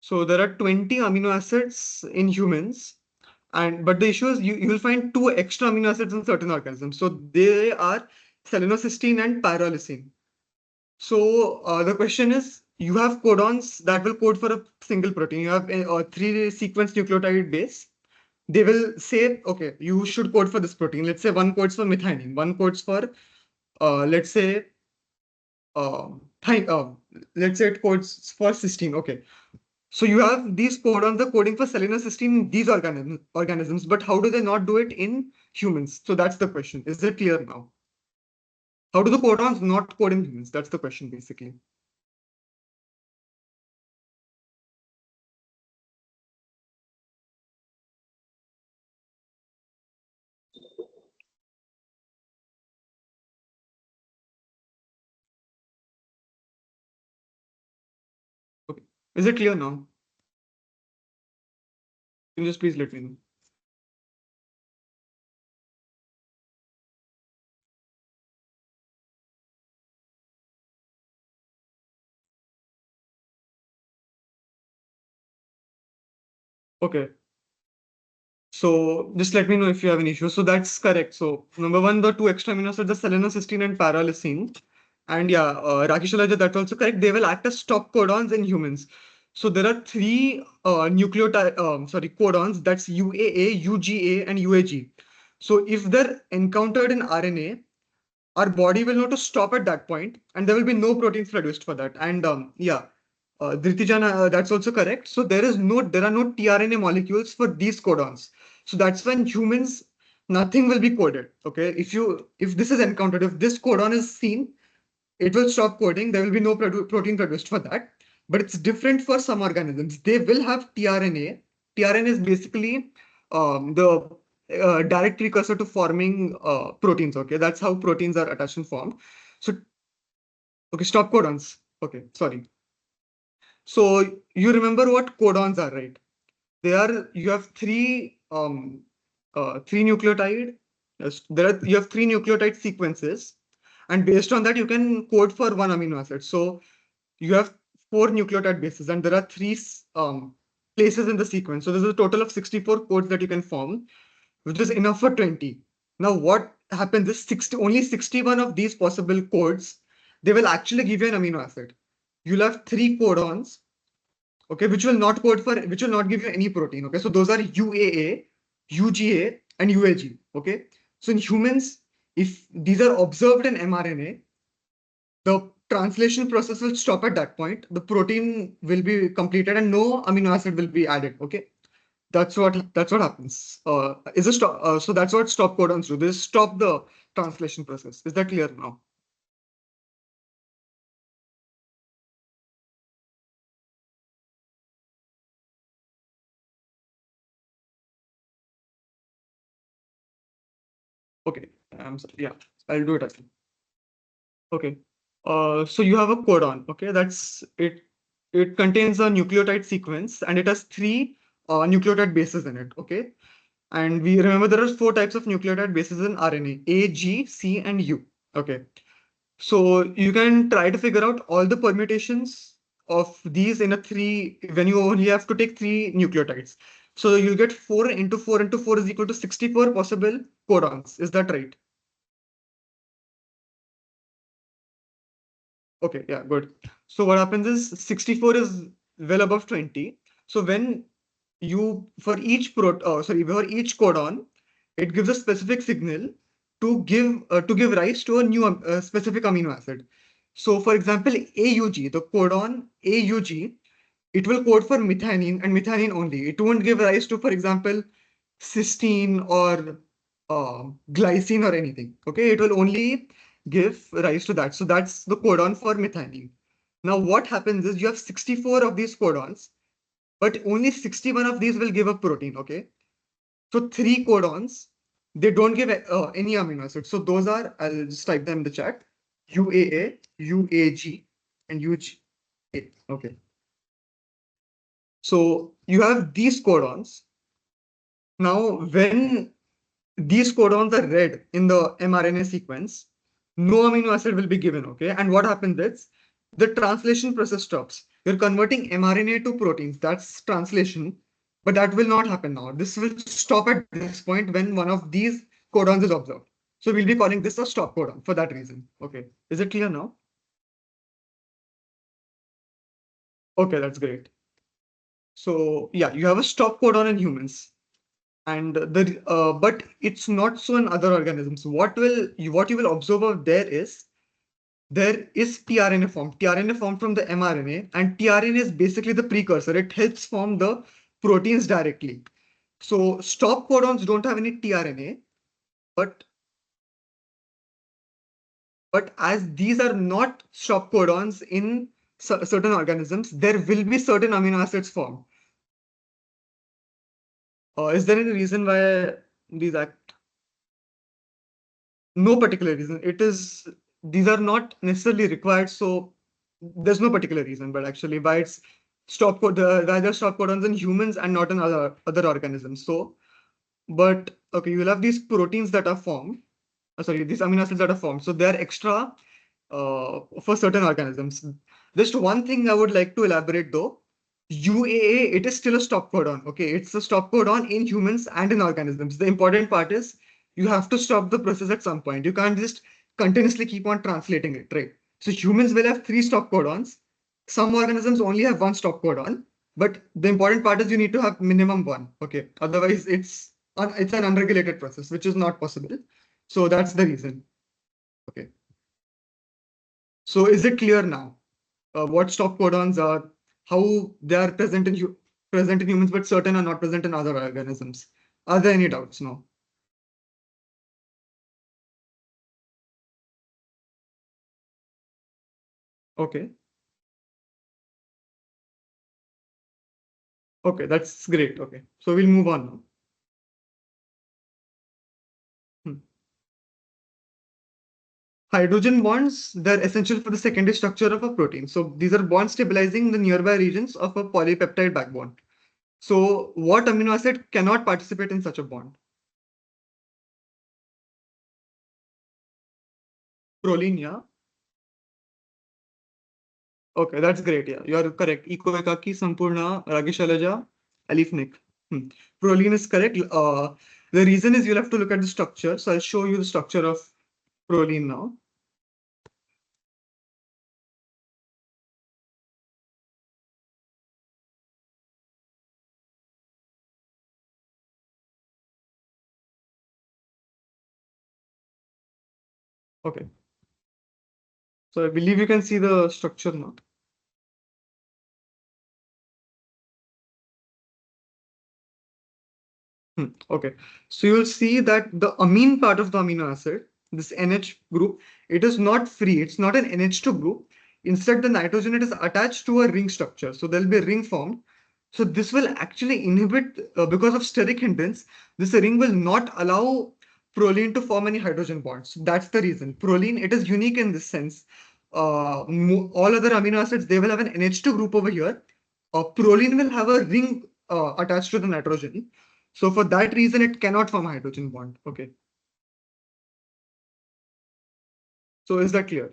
So there are 20 amino acids in humans, but the issue is you will find two extra amino acids in certain organisms. So they are selenocysteine and pyrrolysine. So the question is, you have codons that will code for a single protein. You have a three sequence nucleotide base. They will say, okay, you should code for this protein. Let's say one codes for methionine, one codes for, let's say, uh, thi- uh, let's say it codes for cysteine. Okay. So you have these codons, the coding for selenocysteine in these organisms, but how do they not do it in humans? So that's the question. Is it clear now? How do the codons not code in humans? That's the question, basically. Okay. Is it clear now? Can you just please let me know? Okay. So just let me know if you have any issues. So that's correct. So number one, the two extra amino acids, the selenocysteine and pyrrolysine. And yeah, Rakesh, that's also correct. They will act as stop codons in humans. So there are three codons. That's UAA, UGA, and UAG. So if they're encountered in RNA, our body will know to stop at that point, and there will be no proteins produced for that. And yeah, Dhritijan, that's also correct. So there are no tRNA molecules for these codons. So that's when humans, nothing will be coded. Okay, if this is encountered, if this codon is seen, it will stop coding. There will be no protein produced for that. But it's different for some organisms. They will have tRNA. tRNA is basically the direct precursor to forming proteins. Okay, that's how proteins are attached and formed. So, okay, stop codons. Okay, sorry. So you remember what codons are, right? You have three nucleotide. Yes, you have three nucleotide sequences, and based on that, you can code for one amino acid. So you have four nucleotide bases, and there are three places in the sequence. So there's a total of 64 codes that you can form, which is enough for 20. Now, what happens is only 61 of these possible codes, they will actually give you an amino acid. You'll have three codons, okay, which will not give you any protein. Okay, so those are UAA, UGA, and UAG. Okay, so in humans, if these are observed in mRNA, the translation process will stop at that point. The protein will be completed and no amino acid will be added. Okay, that's what happens. So that's what stop codons do. They stop the translation process. Is that clear now? Okay, yeah, I'll do it again. Okay. So you have a codon. Okay, that's it. It contains a nucleotide sequence and it has three nucleotide bases in it. Okay. And we remember there are four types of nucleotide bases in RNA: A, G, C, and U. Okay. So you can try to figure out all the permutations of these in a three when you only have to take three nucleotides. So you'll get 4 into 4 is equal to 64 possible codons. Is that right? Okay, yeah, good. So what happens is 64 is well above 20. So when for each codon, it gives a specific signal to give rise to a new specific amino acid. So for example, AUG, the codon AUG, it will code for methionine and methionine only. It won't give rise to, for example, cysteine or glycine or anything. Okay, it will only give rise to that. So that's the codon for methionine. Now, what happens is you have 64 of these codons, but only 61 of these will give a protein. Okay, so three codons, they don't give any amino acid. So those are, I'll just type them in the chat: UAA, UAG, and UG. Okay, so you have these codons. Now, when these codons are read in the mRNA sequence, no amino acid will be given. Okay, and what happens is the translation process stops. You're converting mRNA to proteins. That's translation, but that will not happen now. This will stop at this point when one of these codons is observed. So we'll be calling this a stop codon for that reason. Okay. Is it clear now? Okay, that's great. So yeah, you have a stop codon in humans, and but it's not so in other organisms. What you will observe out there is tRNA formed. tRNA formed from the mRNA, and tRNA is basically the precursor. It helps form the proteins directly. So stop codons don't have any tRNA, but as these are not stop codons in certain organisms, there will be certain amino acids formed. Is there any reason why these act? No particular reason. These are not necessarily required, so there's no particular reason. But actually, why it's why there's stop codons in humans and not in other organisms. So, but okay, you will have these proteins that are formed. Sorry, these amino acids that are formed. So they are extra for certain organisms. Just one thing I would like to elaborate though. UAA, it is still a stop codon. Okay, it's a stop codon in humans and in organisms. The important part is you have to stop the process at some point. You can't just continuously keep on translating it, right? So humans will have three stop codons. Some organisms only have one stop codon, but the important part is you need to have minimum one. Okay, otherwise it's an unregulated process, which is not possible. So that's the reason. Okay. So is it clear now what stop codons are, how they are present in humans, but certain are not present in other organisms? Are there any doubts? No. Okay. Okay, that's great. Okay. So we'll move on now. Hmm. Hydrogen bonds, they're essential for the secondary structure of a protein. So these are bonds stabilizing the nearby regions of a polypeptide backbone. So what amino acid cannot participate in such a bond? Proline, yeah. Okay, that's great. Yeah, you are correct. Ecoekaki, Sampurna, Ragishalaja, Alifnik. Hmm. Proline is correct. The reason is you'll have to look at the structure. So I'll show you the structure of proline now. Okay. So I believe you can see the structure now. Okay. So you'll see that the amine part of the amino acid, this NH group, it is not free. It's not an NH2 group. Instead, the nitrogen it is attached to a ring structure. So there'll be a ring formed. So this will actually inhibit, because of steric hindrance, this ring will not allow proline to form any hydrogen bonds. That's the reason. Proline, it is unique in this sense. All other amino acids, they will have an NH2 group over here. Proline will have a ring attached to the nitrogen. So for that reason, it cannot form a hydrogen bond. Okay. So is that clear?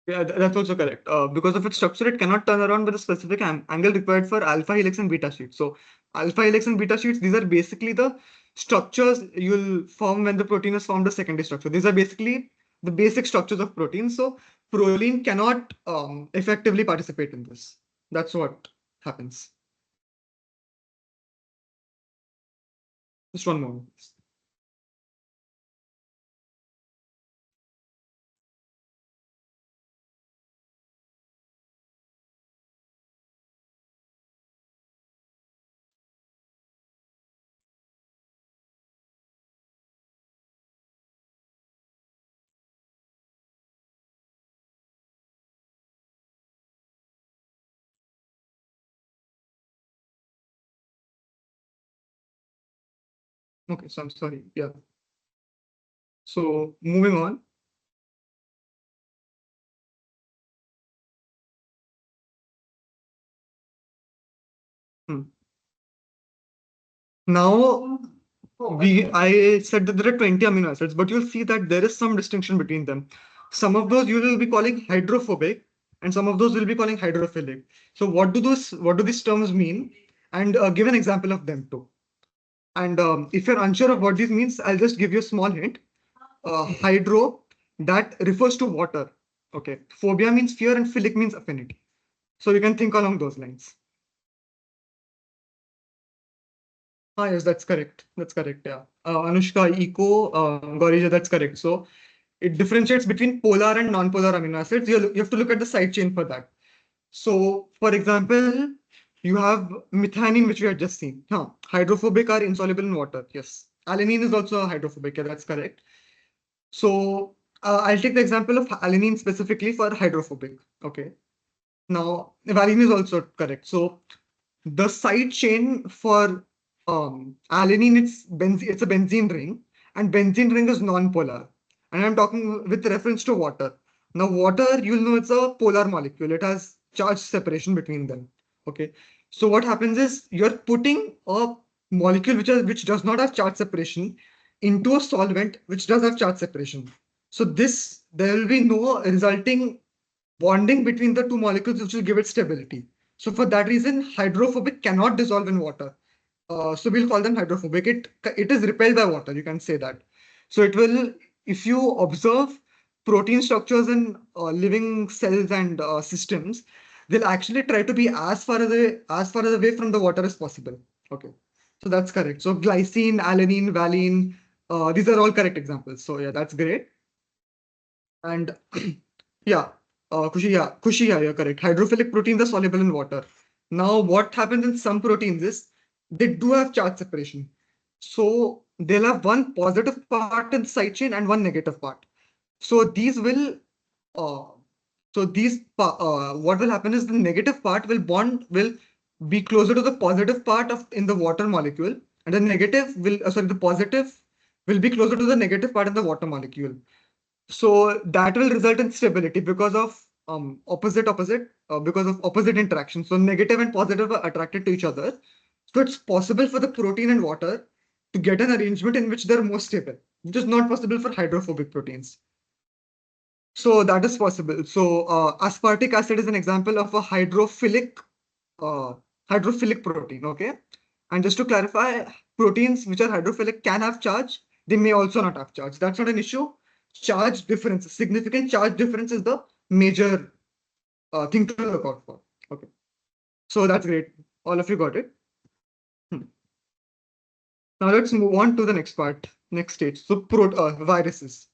Yeah, that's also correct. Because of its structure, it cannot turn around with a specific angle required for alpha helix and beta sheets. So alpha helix and beta sheets, these are basically the structures you'll form when the protein is formed a secondary structure. These are basically the basic structures of protein. So proline cannot effectively participate in this. That's what happens. Just one moment. Okay, so I'm sorry. Yeah. So moving on. Now, I said that there are 20 amino acids, but you'll see that there is some distinction between them. Some of those you will be calling hydrophobic, and some of those will be calling hydrophilic. So what do these terms mean? And give an example of them too. And if you're unsure of what this means, I'll just give you a small hint. Hydro, that refers to water. Okay. Phobia means fear, and philic means affinity. So you can think along those lines. Ah, yes, that's correct. That's correct. Yeah. Anushka, Eco, Gorija, that's correct. So it differentiates between polar and non-polar amino acids. You have to look at the side chain for that. So, for example, you have methionine, which we had just seen. Huh. Hydrophobic are insoluble in water. Yes. Alanine is also hydrophobic. Yeah, that's correct. So I'll take the example of alanine specifically for hydrophobic. Okay. Now, valine is also correct. So the side chain for alanine, it's a benzene ring, and benzene ring is non-polar. And I'm talking with reference to water. Now, water, you'll know it's a polar molecule. It has charge separation between them. Okay. So what happens is you're putting a molecule which does not have charge separation into a solvent which does have charge separation. So there will be no resulting bonding between the two molecules which will give it stability. So for that reason, hydrophobic cannot dissolve in water. So we'll call them hydrophobic. It is repelled by water. You can say that. So it will, if you observe protein structures in living cells and systems, they'll actually try to be as far away from the water as possible. Okay, so that's correct. So glycine, alanine, valine, these are all correct examples. So yeah, that's great. And yeah, Kushi, yeah, you're correct. Hydrophilic proteins are soluble in water. Now, what happens in some proteins is they do have charge separation. So they'll have one positive part in the side chain and one negative part. So uh, what will happen is the negative part will be closer to the positive part of in the water molecule, and the positive will be closer to the negative part in the water molecule. So that will result in stability because of because of opposite interaction. So negative and positive are attracted to each other. So it's possible for the protein and water to get an arrangement in which they're more stable, which is not possible for hydrophobic proteins. So that is possible. So aspartic acid is an example of a uh, hydrophilic protein. Okay, and just to clarify, proteins which are hydrophilic can have charge. They may also not have charge. That's not an issue. Charge difference, significant charge difference is the major thing to look out for. Okay, so that's great. All of you got it. Hmm. Now let's move on to the next part, next stage. So viruses.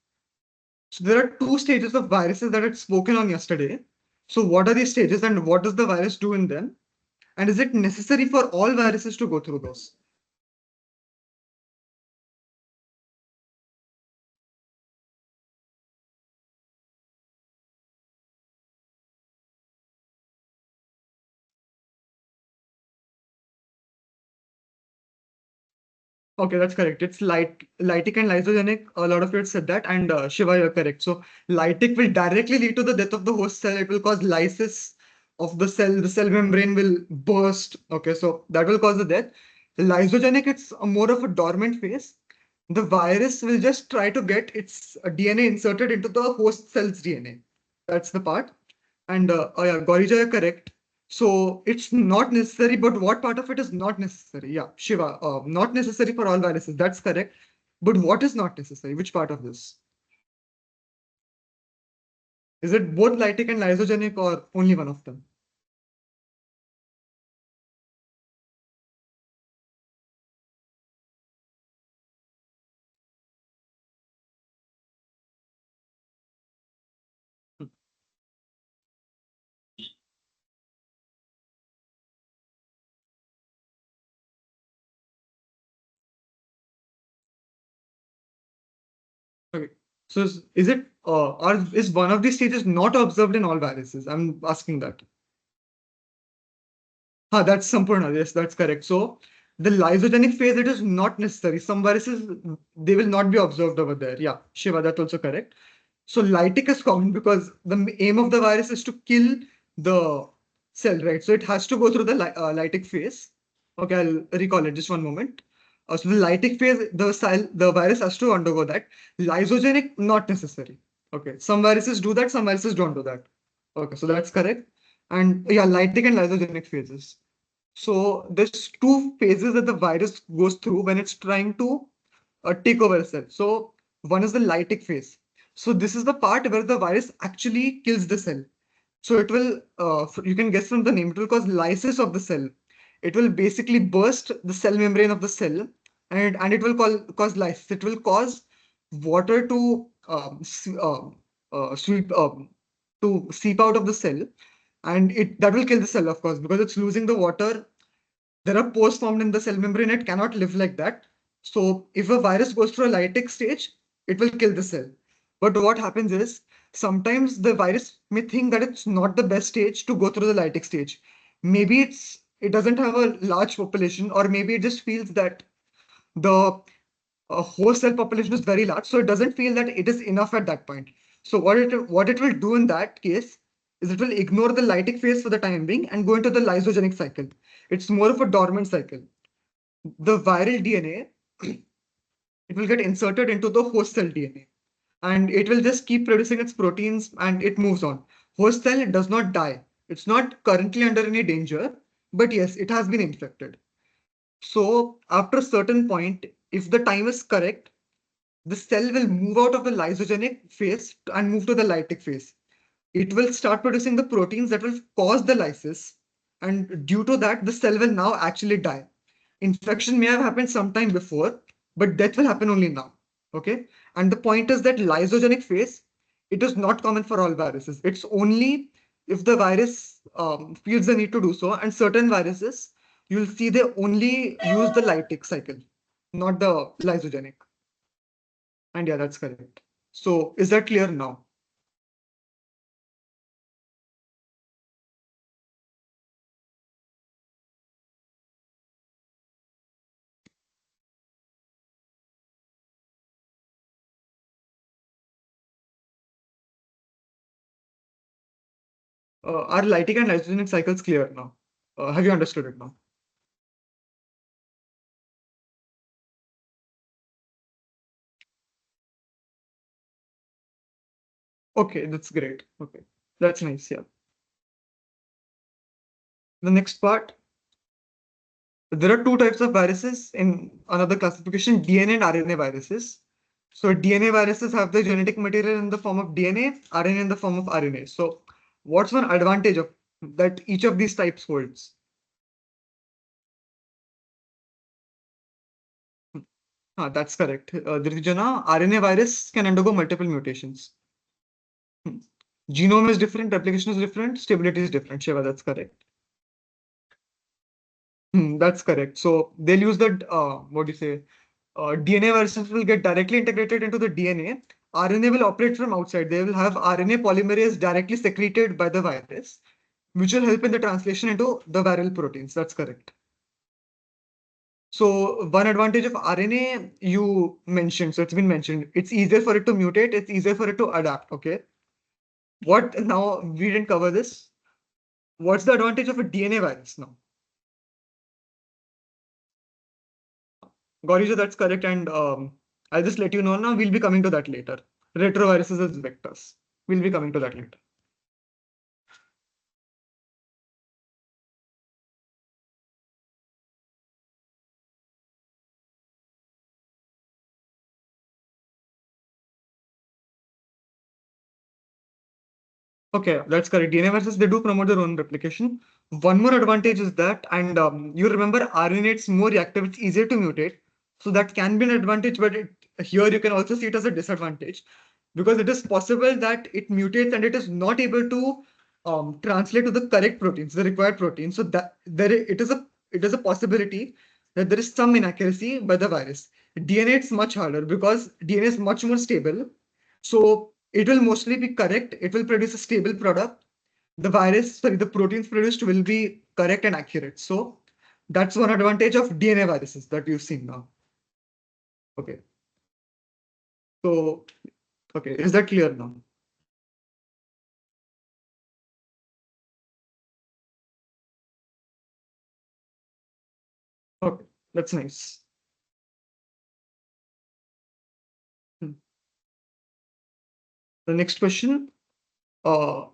So there are two stages of viruses that I'd spoken on yesterday. So what are these stages and what does the virus do in them? And is it necessary for all viruses to go through those? Okay, that's correct. It's lytic and lysogenic. A lot of you had said that, and Shiva, you're correct. So lytic will directly lead to the death of the host cell. It will cause lysis of the cell. The cell membrane will burst. Okay, so that will cause the death. Lysogenic, it's more of a dormant phase. The virus will just try to get its DNA inserted into the host cell's DNA. That's the part. And oh yeah, Gorija, you're correct. So it's not necessary, but what part of it is not necessary? Yeah, Shiva, not necessary for all viruses. That's correct. But what is not necessary? Which part of this? Is it both lytic and lysogenic or only one of them? Hmm. Okay. So is it or is one of these stages not observed in all viruses? I'm asking that. That's Sampurna. Yes, that's correct. So the lysogenic phase, it is not necessary. Some viruses, they will not be observed over there. Yeah, Shiva, that's also correct. So lytic is common because the aim of the virus is to kill the cell, right? So it has to go through the lytic phase. Okay, I'll recall it. Just one moment. So the lytic phase, the virus has to undergo that. Lysogenic, not necessary. Okay, some viruses do that, some viruses don't do that. Okay, so that's correct. And yeah, lytic and lysogenic phases. So there's two phases that the virus goes through when it's trying to take over a cell. So one is the lytic phase. So this is the part where the virus actually kills the cell. So it will, you can guess from the name, it will cause lysis of the cell. It will basically burst the cell membrane of the cell, and it will cause lysis. It will cause water to sweep to seep out of the cell, and it that will kill the cell, of course, because it's losing the water. There are pores formed in the cell membrane. It cannot live like that. So if a virus goes through a lytic stage, it will kill the cell. But what happens is sometimes the virus may think that it's not the best stage to go through the lytic stage. Maybe it doesn't have a large population, or maybe it just feels that the host cell population is very large, so it doesn't feel that it is enough at that point. So what it will do in that case is it will ignore the lytic phase for the time being and go into the lysogenic cycle. It's more of a dormant cycle. The viral DNA, it will get inserted into the host cell DNA, and it will just keep producing its proteins and it moves on. Host cell does not die. It's not currently under any danger, but yes, it has been infected. So after a certain point, if the time is correct, the cell will move out of the lysogenic phase and move to the lytic phase. It will start producing the proteins that will cause the lysis, and due to that, the cell will now actually die. Infection may have happened sometime before, but death will happen only now. Okay, and the point is that lysogenic phase, it is not common for all viruses. It's only if the virus feels the need to do so, and certain viruses, you'll see they only use the lytic cycle, not the lysogenic. And yeah, that's correct. So is that clear now? Are lytic and lysogenic cycles clear now? Have you understood it now? Okay, that's great. Okay, that's nice. Yeah. The next part, there are two types of viruses in another classification, DNA and RNA viruses. So DNA viruses have the genetic material in the form of DNA, RNA in the form of RNA. So what's one advantage of that each of these types holds? That's correct. Drijana, RNA virus can undergo multiple mutations. Hmm. Genome is different, replication is different, stability is different. Shiva, that's correct. That's correct. So they'll use the what do you say? DNA viruses will get directly integrated into the DNA. RNA will operate from outside. They will have RNA polymerase directly secreted by the virus, which will help in the translation into the viral proteins. That's correct. So one advantage of RNA you mentioned, so it's been mentioned, it's easier for it to mutate, it's easier for it to adapt. Okay. What now? We didn't cover this. What's the advantage of a DNA virus now? Gaurija, that's correct. And I'll just let you know now, we'll be coming to that later. Retroviruses as vectors. We'll be coming to that later. Okay, that's correct. DNA viruses, they do promote their own replication. One more advantage is that, and you remember RNA, it's more reactive, it's easier to mutate. So that can be an advantage, but here you can also see it as a disadvantage because it is possible that it mutates and it is not able to translate to the correct proteins, the required proteins. So that it is a possibility that there is some inaccuracy by the virus. DNA, it's much harder because DNA is much more stable. So it will mostly be correct. It will produce a stable product. The proteins produced will be correct and accurate. So that's one advantage of DNA viruses that you've seen now. Okay. So, okay, is that clear now? Okay, that's nice. The next question, uh,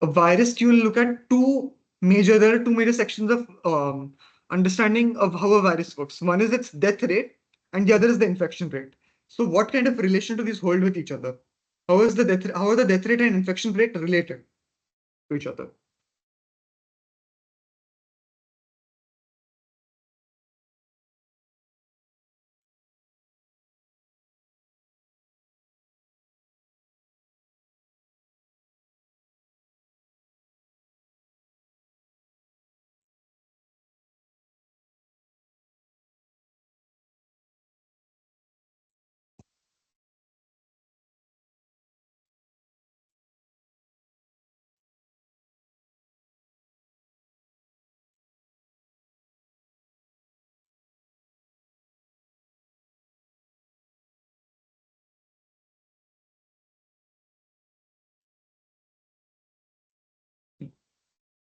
a virus, you will look at there are two major sections of understanding of how a virus works. One is its death rate, and the other is the infection rate. So what kind of relation do these hold with each other? How are the death rate and infection rate related to each other?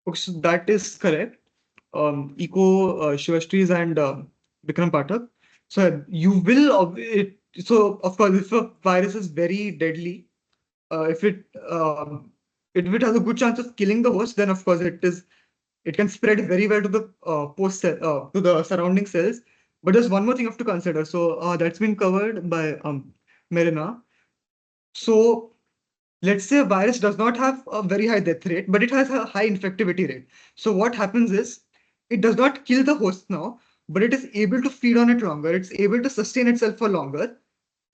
Okay, so that is correct. Eco Shivastris and Vikram Pathak. So you will so of course if a virus is very deadly, if if it has a good chance of killing the host, then of course it can spread very well to the to the surrounding cells. But there's one more thing you have to consider. So that's been covered by Marina. So let's say a virus does not have a very high death rate, but it has a high infectivity rate. So what happens is it does not kill the host now, but it is able to feed on it longer. It's able to sustain itself for longer,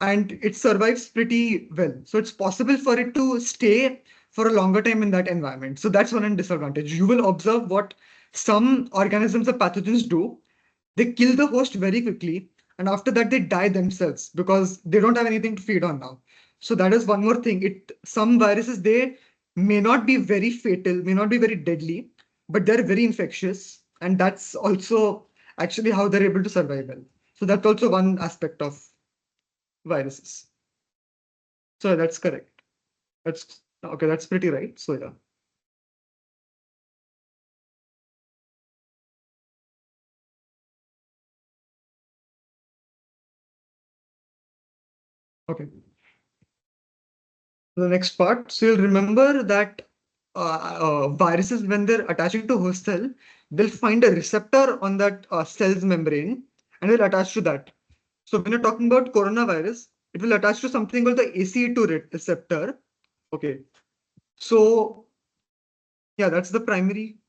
and it survives pretty well. So it's possible for it to stay for a longer time in that environment. So that's one disadvantage. You will observe what some organisms or pathogens do. They kill the host very quickly, and after that they die themselves because they don't have anything to feed on now. So that is one more thing. Some viruses, they may not be very fatal, may not be very deadly, but they're very infectious, and that's also actually how they're able to survive well. So that's also one aspect of viruses. So that's correct. That's okay. That's pretty right. So yeah. Okay. The next part. So you'll remember that viruses, when they're attaching to host cell, they'll find a receptor on that cell's membrane and they'll attach to that. So when you're talking about coronavirus, it will attach to something called the ACE2 receptor. Okay. So yeah, that's the primary.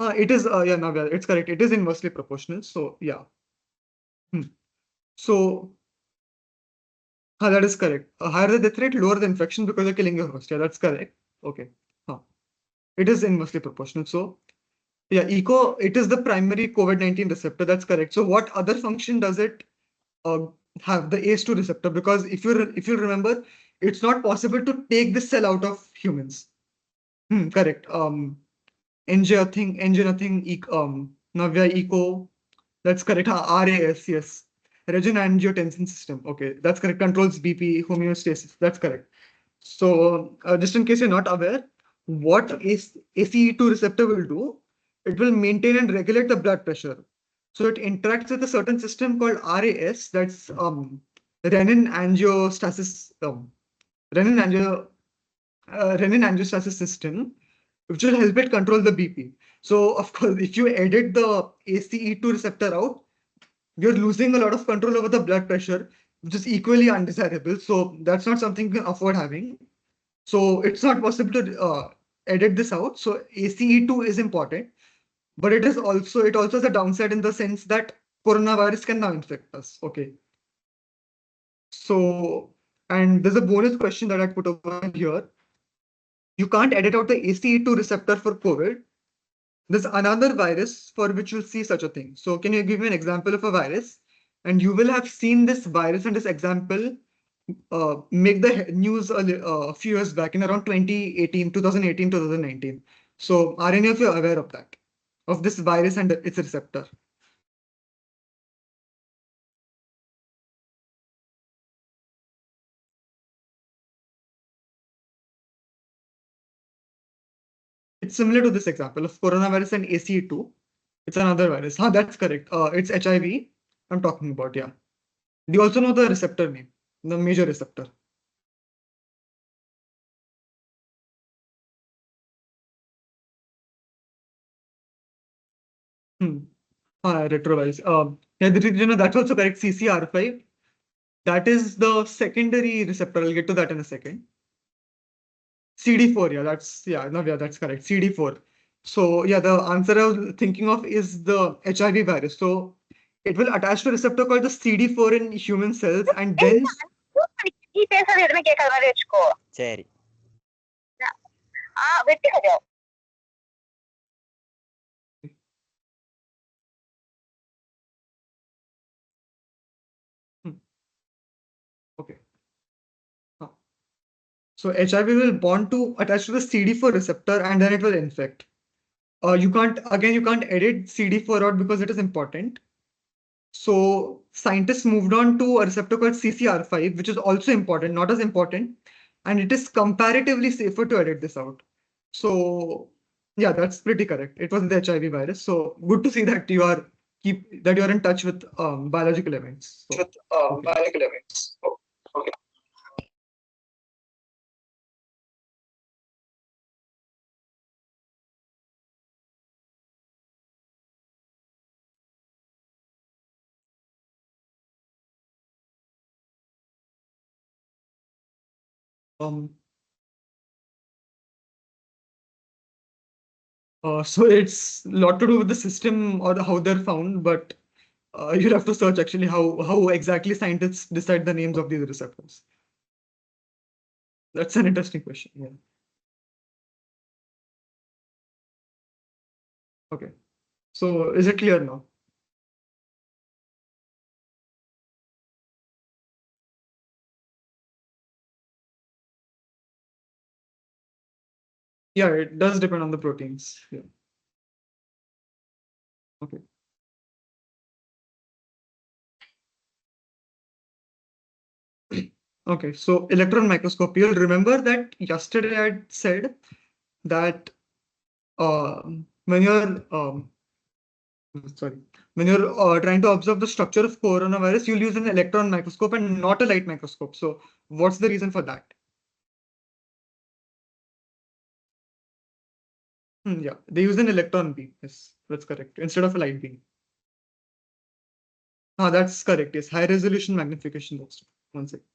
It is yeah, Navya, it's correct. It is inversely proportional. So yeah. Hmm. So that is correct. Higher the death rate, lower the infection because you're killing your host. Yeah, that's correct. Okay. Huh. It is inversely proportional. So yeah, it is the primary COVID-19 receptor. That's correct. So what other function does it uh, have? The ACE2 receptor. Because if you remember, it's not possible to take this cell out of humans. Correct. NG nothing, Navya Eco. That's correct. RAS, yes. Renin-angiotensin system. Okay, that's correct. Controls BP, homeostasis. That's correct. So, just in case you're not aware, what is ACE2 receptor will do, it will maintain and regulate the blood pressure. So it interacts with a certain system called RAS, that's renin angiostasis, renin angio, renin angiostasis system, which will help it control the BP. So of course, if you edit the ACE2 receptor out, you're losing a lot of control over the blood pressure, which is equally undesirable. So that's not something you can afford having. So it's not possible to edit this out. So ACE2 is important, but it also has a downside in the sense that coronavirus can now infect us. Okay. So, and there's a bonus question that I put over here. You can't edit out the ACE2 receptor for COVID. There's another virus for which you'll see such a thing. So can you give me an example of a virus? And you will have seen this virus and this example make the news a few years back in around 2018, 2018, 2019. So are any of you aware of that? Of this virus and its receptor? It's similar to this example of coronavirus and ACE2. It's another virus. That's correct. It's HIV I'm talking about, yeah. Do you also know the receptor name? The major receptor? Retrovise. Yeah, that's also correct. CCR5. That is the secondary receptor. I'll get to that in a second. CD4, yeah, that's correct. CD4. So yeah, the answer I was thinking of is the HIV virus. So it will attach to a receptor called the CD4 in human cells, and then சரி Hmm, okay. Huh. So HIV will bond to attach to the CD4 receptor, and then it will infect. You can't edit CD4 out because it is important. So scientists moved on to a receptor called CCR5, which is also important, not as important, and it is comparatively safer to edit this out. So yeah, that's pretty correct. It was the HIV virus. So good to see that you're in touch with biological events. So, okay. biological events. Okay. Um, so it's a lot to do with the system or how they're found, but you'll have to search actually how exactly scientists decide the names of these receptors. That's an interesting question. Yeah. Okay. So is it clear now? Yeah, it does depend on the proteins. Yeah. Okay. Okay. So electron microscopy. You'll remember that yesterday I said that when you're sorry, when you're trying to observe the structure of coronavirus, you'll use an electron microscope and not a light microscope. So what's the reason for that? Yeah, they use an electron beam. Yes, that's correct. Instead of a light beam. That's correct. Yes, high resolution magnification. That's one second.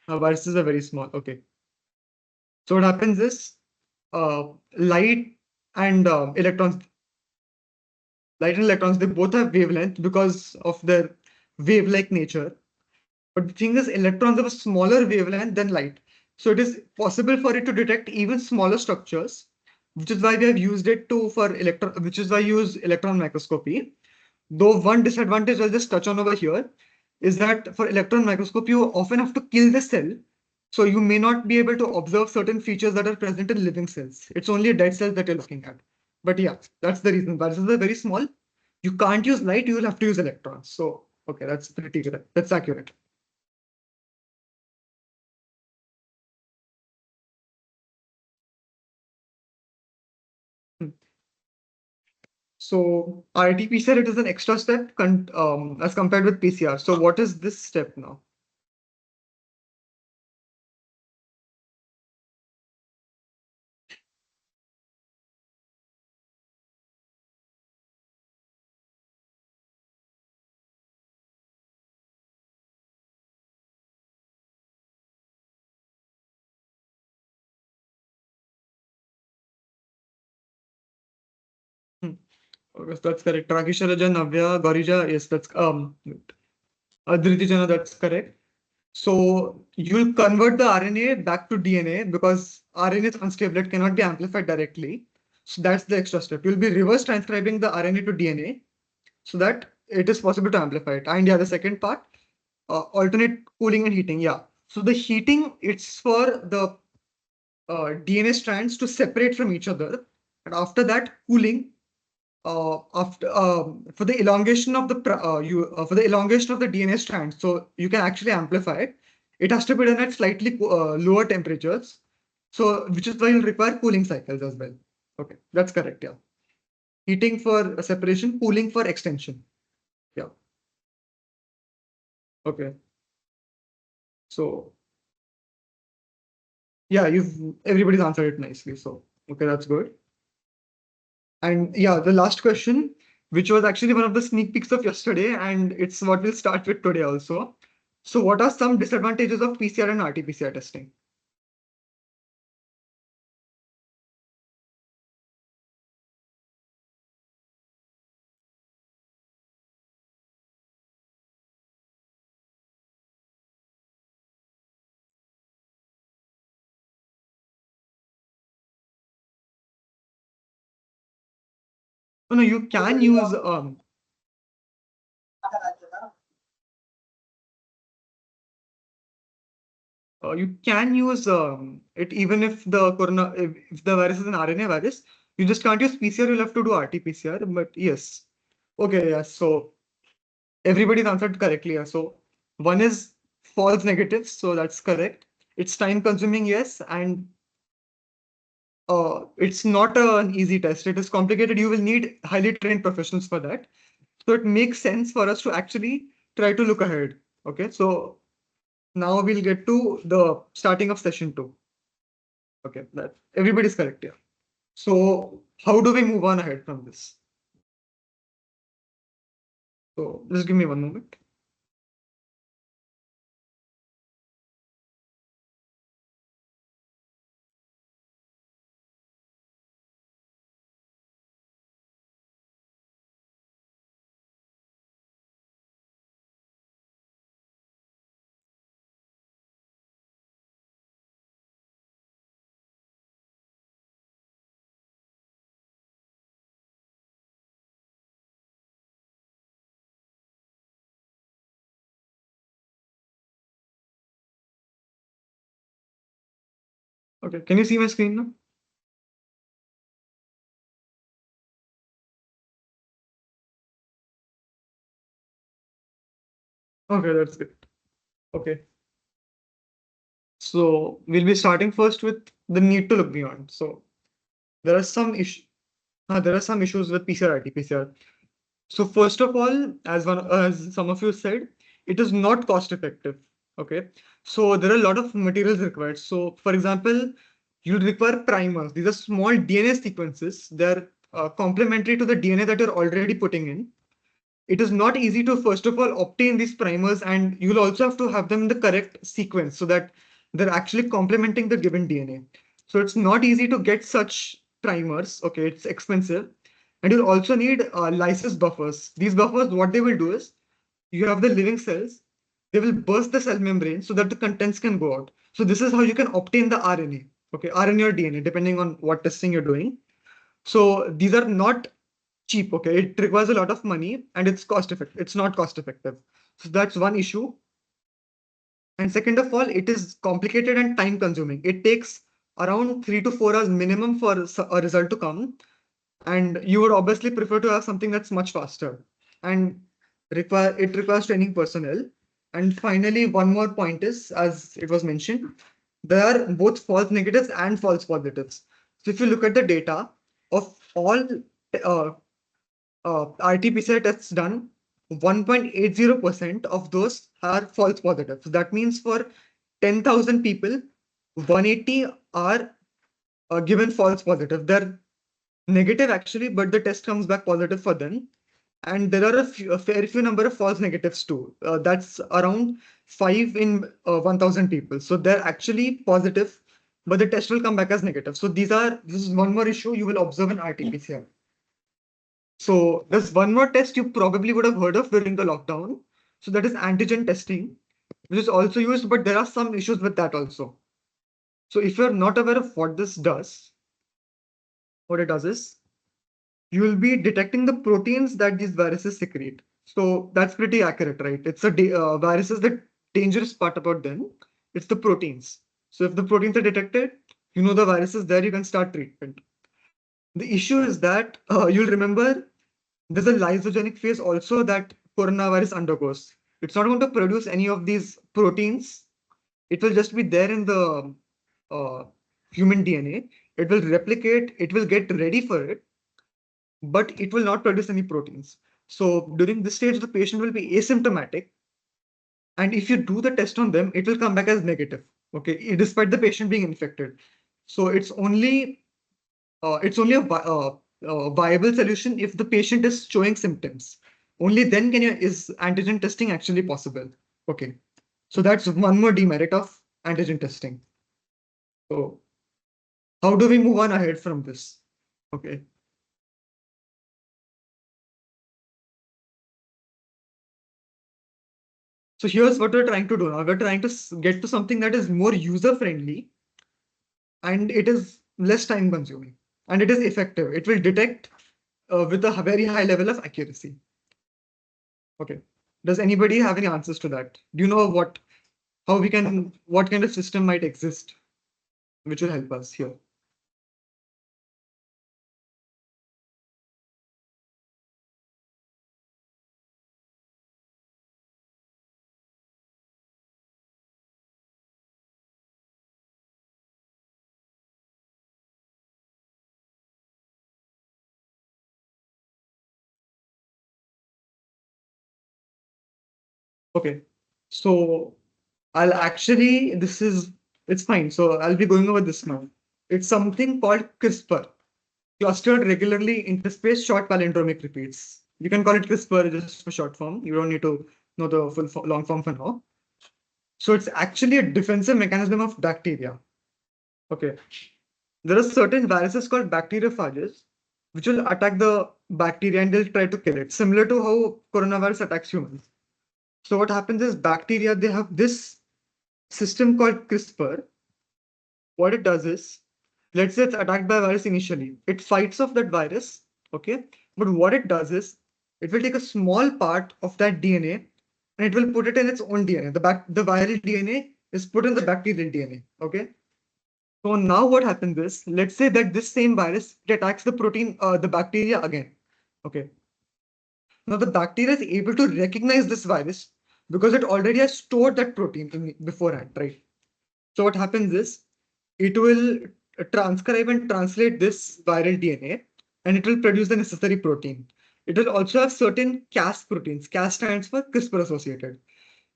Viruses are very small. Okay. So what happens is uh, light and electrons, they both have wavelength because of their wave-like nature. But the thing is, electrons have a smaller wavelength than light. So it is possible for it to detect even smaller structures, which is why we have used it which is why we use electron microscopy. Though one disadvantage I'll just touch on over here is that for electron microscope, you often have to kill the cell. So you may not be able to observe certain features that are present in living cells. It's only dead cells that you're looking at. But yeah, that's the reason. Viruses are very small. You can't use light, you will have to use electrons. So okay, that's pretty good. That's accurate. Hmm. So RT-PCR, it is an extra step as compared with PCR. So what is this step now? Hmm. Okay, that's correct. Rakisha Raja, Navya, Gaurija, yes, that's Adriti Jana, that's correct. So you'll convert the RNA back to DNA because RNA is unstable, it cannot be amplified directly. So that's the extra step. You'll be reverse transcribing the RNA to DNA so that it is possible to amplify it. And yeah, the second part, alternate cooling and heating. Yeah. So the heating, it's for the DNA strands to separate from each other. And after that, cooling after for the elongation of the DNA strand, so you can actually amplify it. It has to be done at slightly lower temperatures, so which is why you'll require cooling cycles as well. Okay, that's correct. Yeah, heating for separation, cooling for extension. Yeah. Okay. So yeah, everybody's answered it nicely. So okay, that's good. And yeah, the last question. which was actually one of the sneak peeks of yesterday, and it's what we'll start with today also. So, what are some disadvantages of PCR and RT-PCR testing? No, no, you can use it even if if the virus is an RNA virus. You just can't use PCR. You'll have to do RT-PCR. But yes, okay, yeah. So everybody's answered correctly. Yeah. So one is false negatives. So that's correct. It's time consuming, yes, and it's not an easy test. It is complicated. You will need highly trained professionals for that. So it makes sense for us to actually try to look ahead. Okay, so now we'll get to the starting of session two. Okay, that everybody's correct here. So how do we move on ahead from this? So just give me one moment. Okay, can you see my screen now? Okay, that's good. Okay, so we'll be starting first with the need to look beyond. So there are some issues. There are some issues with PCR RT-PCR. So first of all, as some of you said, it is not cost effective. Okay, so there are a lot of materials required. So for example, you require primers. These are small DNA sequences. They're complementary to the DNA that you're already putting in. It is not easy to first of all obtain these primers, and you'll also have to have them in the correct sequence so that they're actually complementing the given DNA. So it's not easy to get such primers. Okay, it's expensive, and you'll also need lysis buffers. These buffers, what they will do is you have the living cells, they will burst the cell membrane so that the contents can go out. So this is how you can obtain the RNA. Okay, RNA or DNA, depending on what testing you're doing. So these are not cheap. Okay, it requires a lot of money and it's cost effective. It's not cost effective. So that's one issue. And second of all, it is complicated and time consuming. It takes around 3 to 4 hours minimum for a result to come. And you would obviously prefer to have something that's much faster. And requires training personnel. And finally, one more point is, as it was mentioned, there are both false negatives and false positives. So if you look at the data of all uh, RT-PCR tests done, 1.80% of those are false positives. So that means for 10,000 people, 180 are given false positive. They're negative actually, but the test comes back positive for them. And there are a fair few number of false negatives too. That's around 5 in 1,000 people. So they're actually positive, but the test will come back as negative. So this is one more issue you will observe in RT-PCR. So there's one more test you probably would have heard of during the lockdown. So that is antigen testing, which is also used, but there are some issues with that also. So if you're not aware of what this does, what it does is you will be detecting the proteins that these viruses secrete. So that's pretty accurate, right? Viruses, the dangerous part about them, it's the proteins. So if the proteins are detected, you know the virus is there, you can start treatment. The issue is that you'll remember there's a lysogenic phase also that coronavirus undergoes. It's not going to produce any of these proteins. It will just be there in the uh, human DNA. It will replicate, it will get ready for it, but it will not produce any proteins. So during this stage, the patient will be asymptomatic. And if you do the test on them, it will come back as negative. Okay, despite the patient being infected. So it's only a viable solution if the patient is showing symptoms. Only then is antigen testing actually possible. Okay. So that's one more demerit of antigen testing. So how do we move on ahead from this? Okay. So here's what we're trying to do now. We're trying to get to something that is more user friendly and it is less time consuming and it is effective. It will detect with a very high level of accuracy. Okay. Does anybody have any answers to that? Do you know what kind of system might exist which will help us here? Okay. So it's fine. So I'll be going over this now. It's something called CRISPR, clustered regularly interspaced short palindromic repeats. You can call it CRISPR just for short form. You don't need to know the long form for now. So it's actually a defensive mechanism of bacteria. Okay. There are certain viruses called bacteriophages which will attack the bacteria and they'll try to kill it, similar to how coronavirus attacks humans. So what happens is bacteria, they have this system called CRISPR. What it does is, let's say it's attacked by a virus initially. It fights off that virus, okay? But what it does is, it will take a small part of that DNA and it will put it in its own DNA. The viral DNA is put in the bacterial DNA, okay? So now what happens is, let's say that this same virus, it attacks the bacteria again, okay? Now the bacteria is able to recognize this virus because it already has stored that protein beforehand, right? So what happens is it will transcribe and translate this viral DNA and it will produce the necessary protein. It will also have certain Cas proteins. Cas stands for CRISPR associated.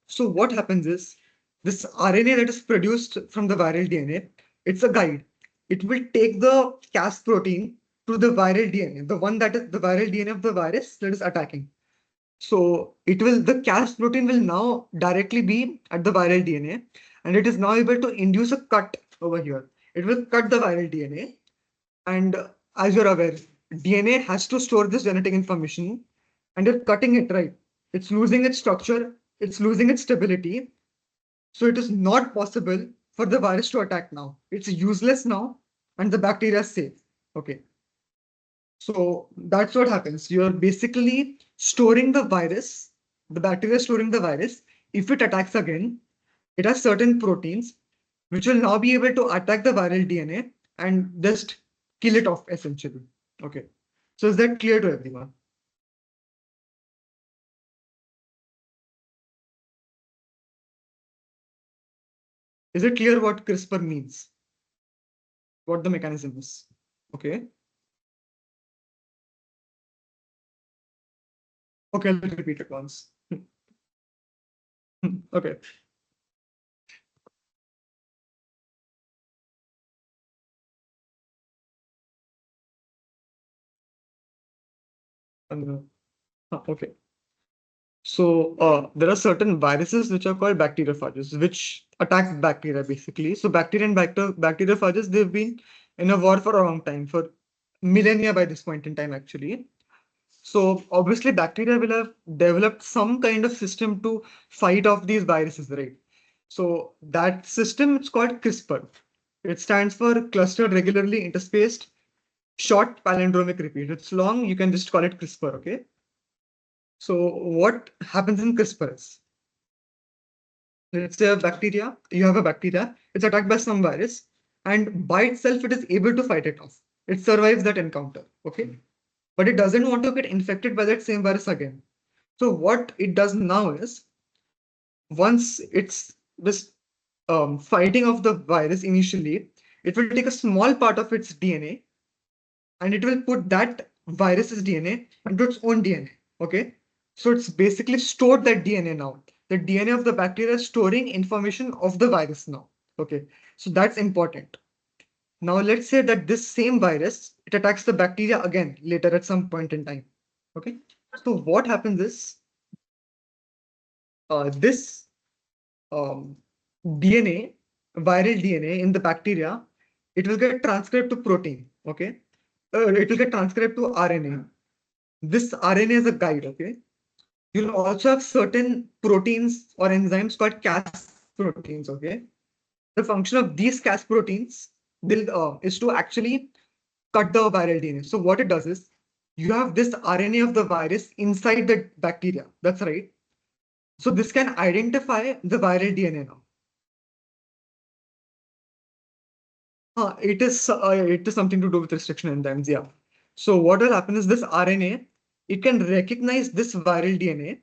So what happens is this RNA that is produced from the viral DNA, it's a guide. It will take the Cas protein to the viral DNA, the one that is the viral DNA of the virus that is attacking. So the Cas protein will now directly be at the viral DNA and it is now able to induce a cut over here. It will cut the viral DNA and as you're aware, DNA has to store this genetic information and you're cutting it, right? It's losing its structure, it's losing its stability. So it is not possible for the virus to attack now. It's useless now and the bacteria is safe. Okay. So that's what happens. You're basically storing the virus, the bacteria is storing the virus. If it attacks again, it has certain proteins which will now be able to attack the viral DNA and just kill it off essentially. Okay. So is that clear to everyone? Is it clear what CRISPR means? What the mechanism is? Okay. Okay, I'll repeat it once. Okay. Okay. So there are certain viruses which are called bacteriophages, which attack bacteria basically. So bacteria and bacteriophages, they've been in a war for a long time, for millennia by this point in time, actually. So obviously bacteria will have developed some kind of system to fight off these viruses, right? So that system, it's called CRISPR. It stands for clustered regularly interspaced short palindromic repeat. It's long, you can just call it CRISPR, okay? So what happens in CRISPR is, let's say you have a bacteria, it's attacked by some virus, and by itself, it is able to fight it off. It survives that encounter, okay? But it doesn't want to get infected by that same virus again. So what it does now is, once it's this fighting of the virus initially, it will take a small part of its DNA and it will put that virus's DNA into its own DNA. Okay. So it's basically stored that DNA now. The DNA of the bacteria is storing information of the virus now. Okay. So that's important. Now let's say that this same virus, it attacks the bacteria again later at some point in time. Okay. So what happens is this um, DNA, viral DNA in the bacteria, it will get transcribed to protein. Okay. It will get transcribed to RNA. This RNA is a guide. Okay. You'll also have certain proteins or enzymes called Cas proteins. Okay. The function of these Cas proteins is to actually cut the viral DNA. So what it does is you have this RNA of the virus inside the bacteria. That's right. So this can identify the viral DNA now. It is something to do with restriction enzymes. Yeah. So what will happen is this RNA, it can recognize this viral DNA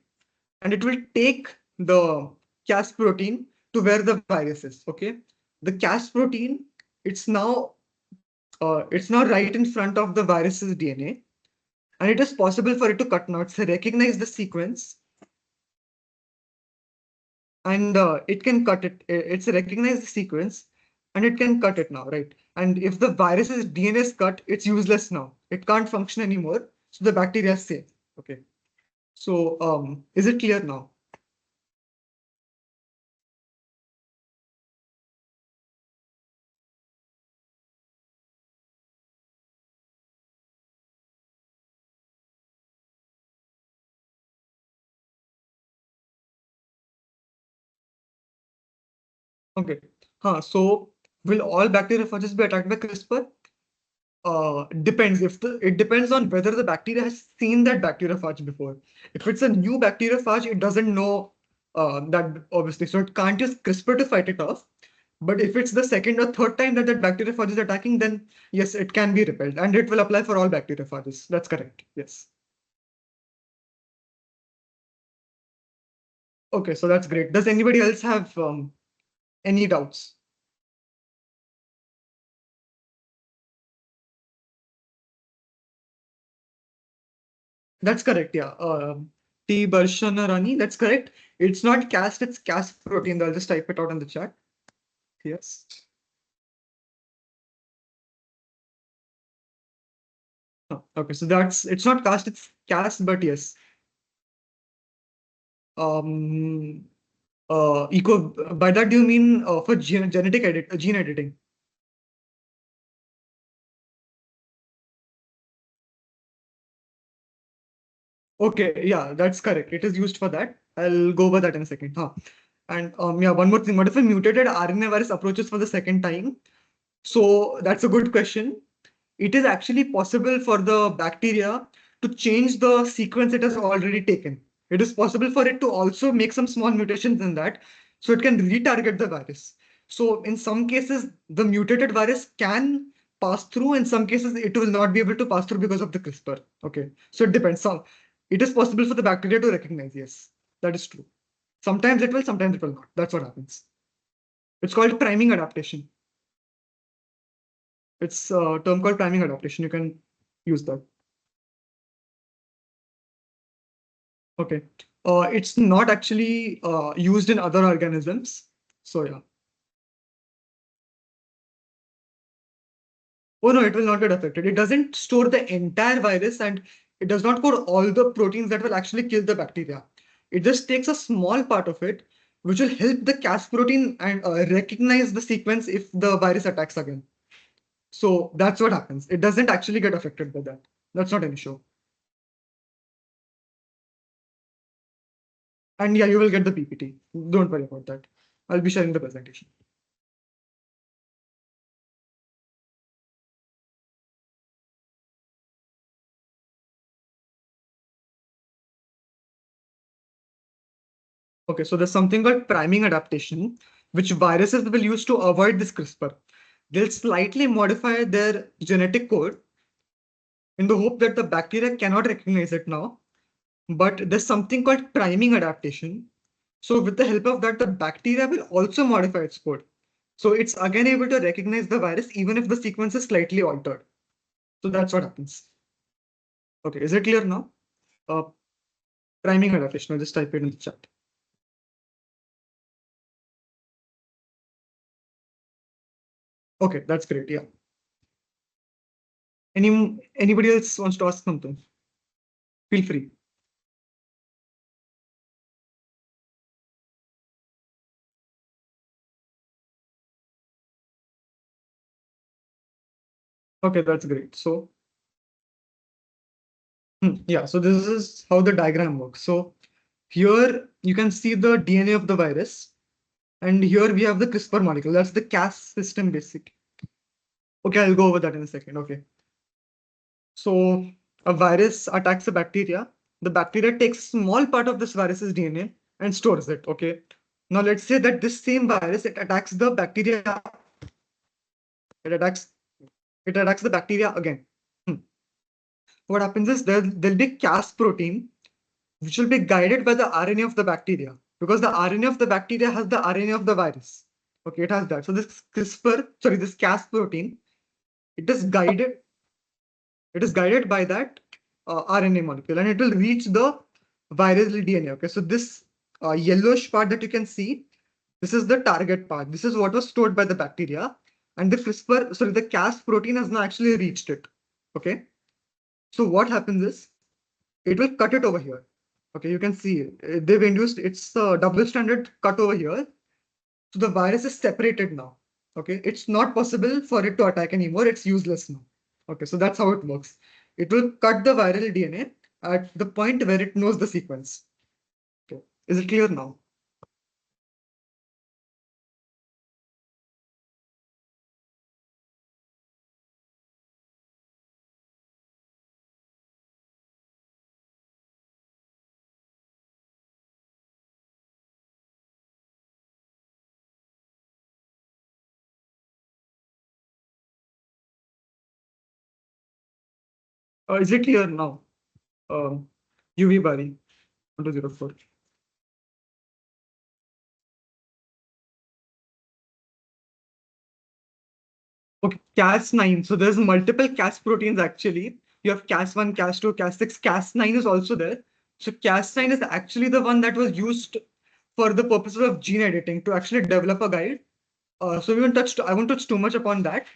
and it will take the Cas protein to where the virus is. Okay. The Cas protein, it's now it's now right in front of the virus's DNA, and it is possible for it to cut now. It's recognize the sequence, and it can cut it. It's recognize the sequence, and it can cut it now, right? And if the virus's DNA is cut, it's useless now. It can't function anymore. So the bacteria is safe. Okay. So is it clear now? Okay. So will all bacteriophages be attacked by CRISPR? Depends. It depends on whether the bacteria has seen that bacteriophage before. If it's a new bacteriophage, it doesn't know that obviously, so it can't use CRISPR to fight it off. But if it's the second or third time that bacteriophage is attacking, then yes, it can be repelled, and it will apply for all bacteriophages. That's correct. Yes. Okay, so that's great. Does anybody else have any doubts? That's correct. Yeah. T. Barshanarani. That's correct. It's not cast. It's Cas protein. I'll just type it out in the chat. Yes. Oh, okay, so it's not cast, it's cast, but yes. Um, eco, by that do you mean for gene editing? Okay, yeah, that's correct. It is used for that. I'll go over that in a second. Huh. And yeah, one more thing. What if a mutated RNA virus approaches for the second time? So that's a good question. It is actually possible for the bacteria to change the sequence it has already taken. It is possible for it to also make some small mutations in that, so it can retarget the virus. So in some cases, the mutated virus can pass through. In some cases, it will not be able to pass through because of the CRISPR. Okay, so it depends. So it is possible for the bacteria to recognize. Yes, that is true. Sometimes it will, sometimes it will not. That's what happens. It's called priming adaptation. It's a term called priming adaptation. You can use that. Okay. It's not actually used in other organisms. So yeah. Oh no, it will not get affected. It doesn't store the entire virus and it does not code all the proteins that will actually kill the bacteria. It just takes a small part of it, which will help the Cas protein and recognize the sequence if the virus attacks again. So that's what happens. It doesn't actually get affected by that. That's not an issue. And yeah, you will get the PPT. Don't worry about that. I'll be sharing the presentation. Okay, so there's something called priming adaptation, which viruses will use to avoid this CRISPR. They'll slightly modify their genetic code in the hope that the bacteria cannot recognize it now. But there's something called priming adaptation. So with the help of that, the bacteria will also modify its code. So it's again able to recognize the virus even if the sequence is slightly altered. So that's what happens. Okay, is it clear now? Uh, Priming adaptation, I'll just type it in the chat. Okay, that's great. Yeah. Anybody else wants to ask something? Feel free. Okay, that's great. So, yeah, so this is how the diagram works. So here you can see the DNA of the virus, and here we have the CRISPR molecule. That's the Cas system basic. Okay, I'll go over that in a second. Okay. So a virus attacks a bacteria. The bacteria takes small part of this virus's DNA and stores it. Okay. Now let's say that this same virus, it attacks the bacteria. It attacks it attacks the bacteria again. Hmm. What happens is there'll be Cas protein which will be guided by the RNA of the bacteria, because the RNA of the bacteria has the RNA of the virus. Okay, it has that. So this Cas protein, it is guided it is guided by that RNA molecule, and it will reach the viral DNA. Okay, so this yellowish part that you can see, this is the target part. This is what was stored by the bacteria, and the Cas protein has now actually reached it. Okay, so what happens is it will cut it over here. Okay, you can see it. They've induced it's a double stranded cut over here. So the virus is separated now. Okay, it's not possible for it to attack anymore. It's useless now. Okay, so that's how it works. It will cut the viral DNA at the point where it knows the sequence. Okay, is it clear now? Is it clear now? Um, UV Bari 1204. Okay, Cas9. So there's multiple Cas proteins actually. You have Cas1, Cas2, Cas6. Cas9 is also there. So Cas9 is actually the one that was used for the purposes of gene editing to actually develop a guide. So I won't touch too much upon that,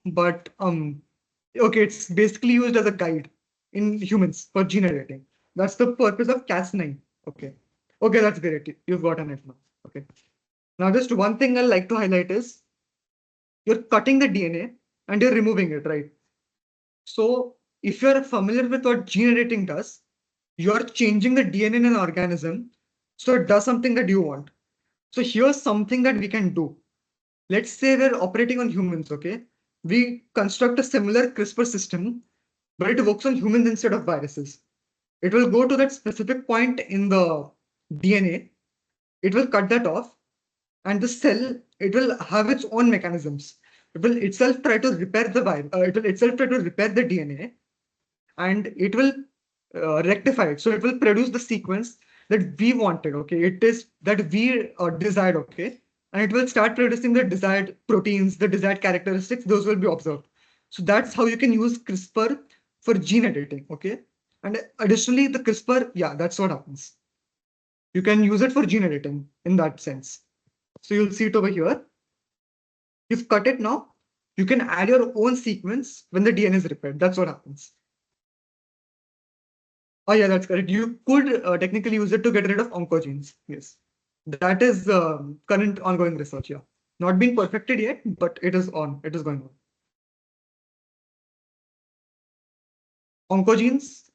but okay, it's basically used as a guide in humans for gene editing. That's the purpose of Cas9. Okay. Okay, that's great. You've gotten it now. Okay. Now, just one thing I'd like to highlight is you're cutting the DNA and you're removing it, right? So if you're familiar with what gene editing does, you're changing the DNA in an organism so it does something that you want. So here's something that we can do. Let's say we're operating on humans, okay? We construct a similar CRISPR system, but it works on humans instead of viruses. It will go to that specific point in the DNA, it will cut that off, and the cell, it will have its own mechanisms. It will itself try to repair the virus, it will itself try to repair the DNA, and it will rectify it. So it will produce the sequence that we wanted. Okay, it is that we desired. Okay, and it will start producing the desired proteins, the desired characteristics. Those will be observed. So that's how you can use CRISPR for gene editing. Okay, and additionally, the CRISPR, yeah, that's what happens. You can use it for gene editing in that sense. So you'll see it over here. You've cut it now. You can add your own sequence when the DNA is repaired. That's what happens. Oh, yeah, that's correct. You could technically use it to get rid of oncogenes. Yes. That is current ongoing research. Yeah. Not been perfected yet, but it is on. It is going on. Oncogenes,